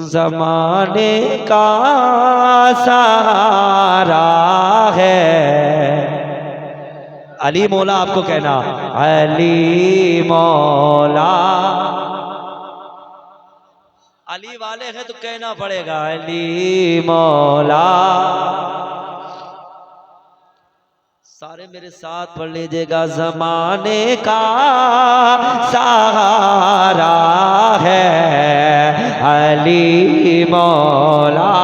ज़माने का सहारा है, अली मौला आपको कहना, अली मौला, अली वाले हैं तो कहना पड़ेगा अली मौला। सारे मेरे साथ पढ़ लीजिएगा, ज़माने का सहारा है अली मौला,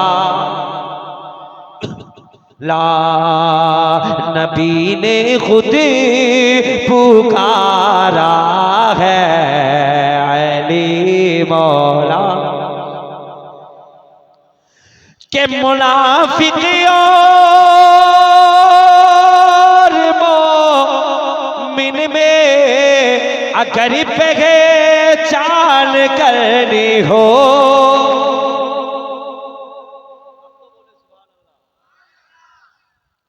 ला नबी ने खुद पुकारा है अली मौला। के मुनाफिक अगर पहचान करनी हो,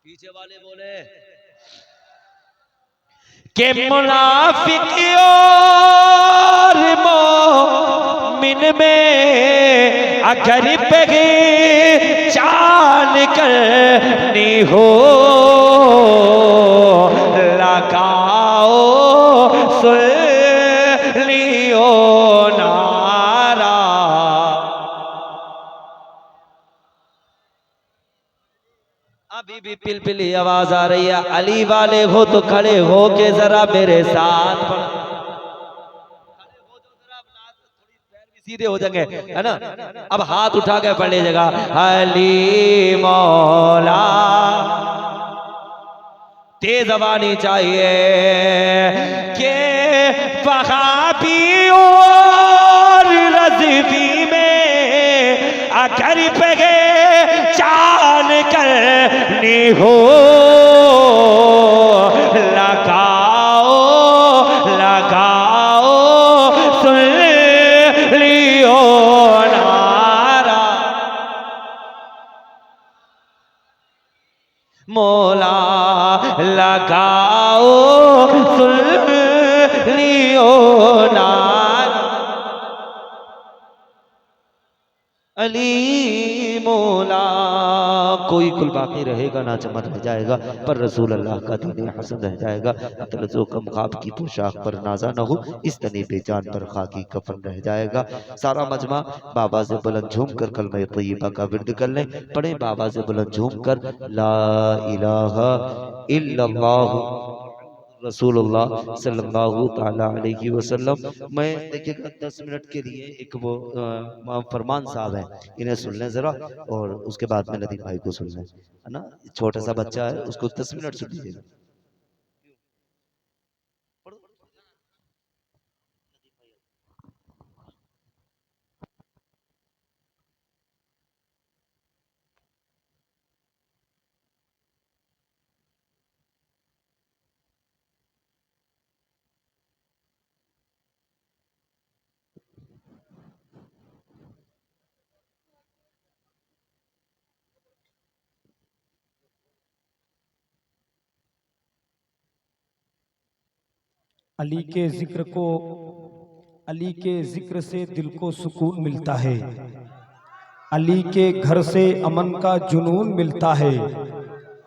पीछे वाले बोले के मुनाफिक और मोमिन में अगर पहचान करनी हो, लगाओ लियो नारा। अभी भी पिलपिली आवाज आ रही है, अली वाले हो तो खड़े हो के जरा मेरे साथ सीधे हो जाएंगे, है ना। अब हाथ उठा के पढ़ लीजिएगा, अली मौला। तेज जबानी चाहिए के वहाबी और रज़वी में अगर पहचान करनी हो, लगाओ लियो ना अली मौला। कोई कुल बाकी रहेगा ना चमन रह जाएगा, पर रसूल अल्लाह का दीन हसन रह जाएगा। अतलजो कम खाब की पोशाक पर नाजा न हो, इस तने बेजान पर खाकी कफन रह जाएगा। सारा मजमा बाबा से बुलंद झूम कर कलमा तय्यबा का विर्द कर लें। पढ़े बाबा से बुलंद झूम कर ला इलाहा इल्लल्लाह रसूलुल्लाह सल्लल्लाहु ताला अलैहि वसल्लम। मैं देखिएगा 10 मिनट के लिए एक वो फरमान साहब है, इन्हें सुन लें जरा, और उसके बाद में नदीम भाई को सुन लें, है ना। छोटा सा बच्चा है, उसको 10 मिनट सुन लीजिएगा। अली के जिक्र से दिल को सुकून मिलता है, अली के घर से अमन का जुनून मिलता है।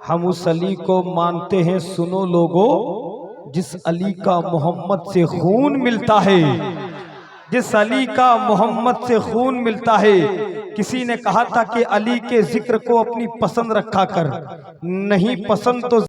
हम उस अली को मानते हैं सुनो लोगों, जिस अली का मोहम्मद से खून मिलता है, जिस अली का मोहम्मद से खून मिलता है। किसी ने कहा था कि अली के जिक्र को अपनी पसंद रखा कर, नहीं पसंद तो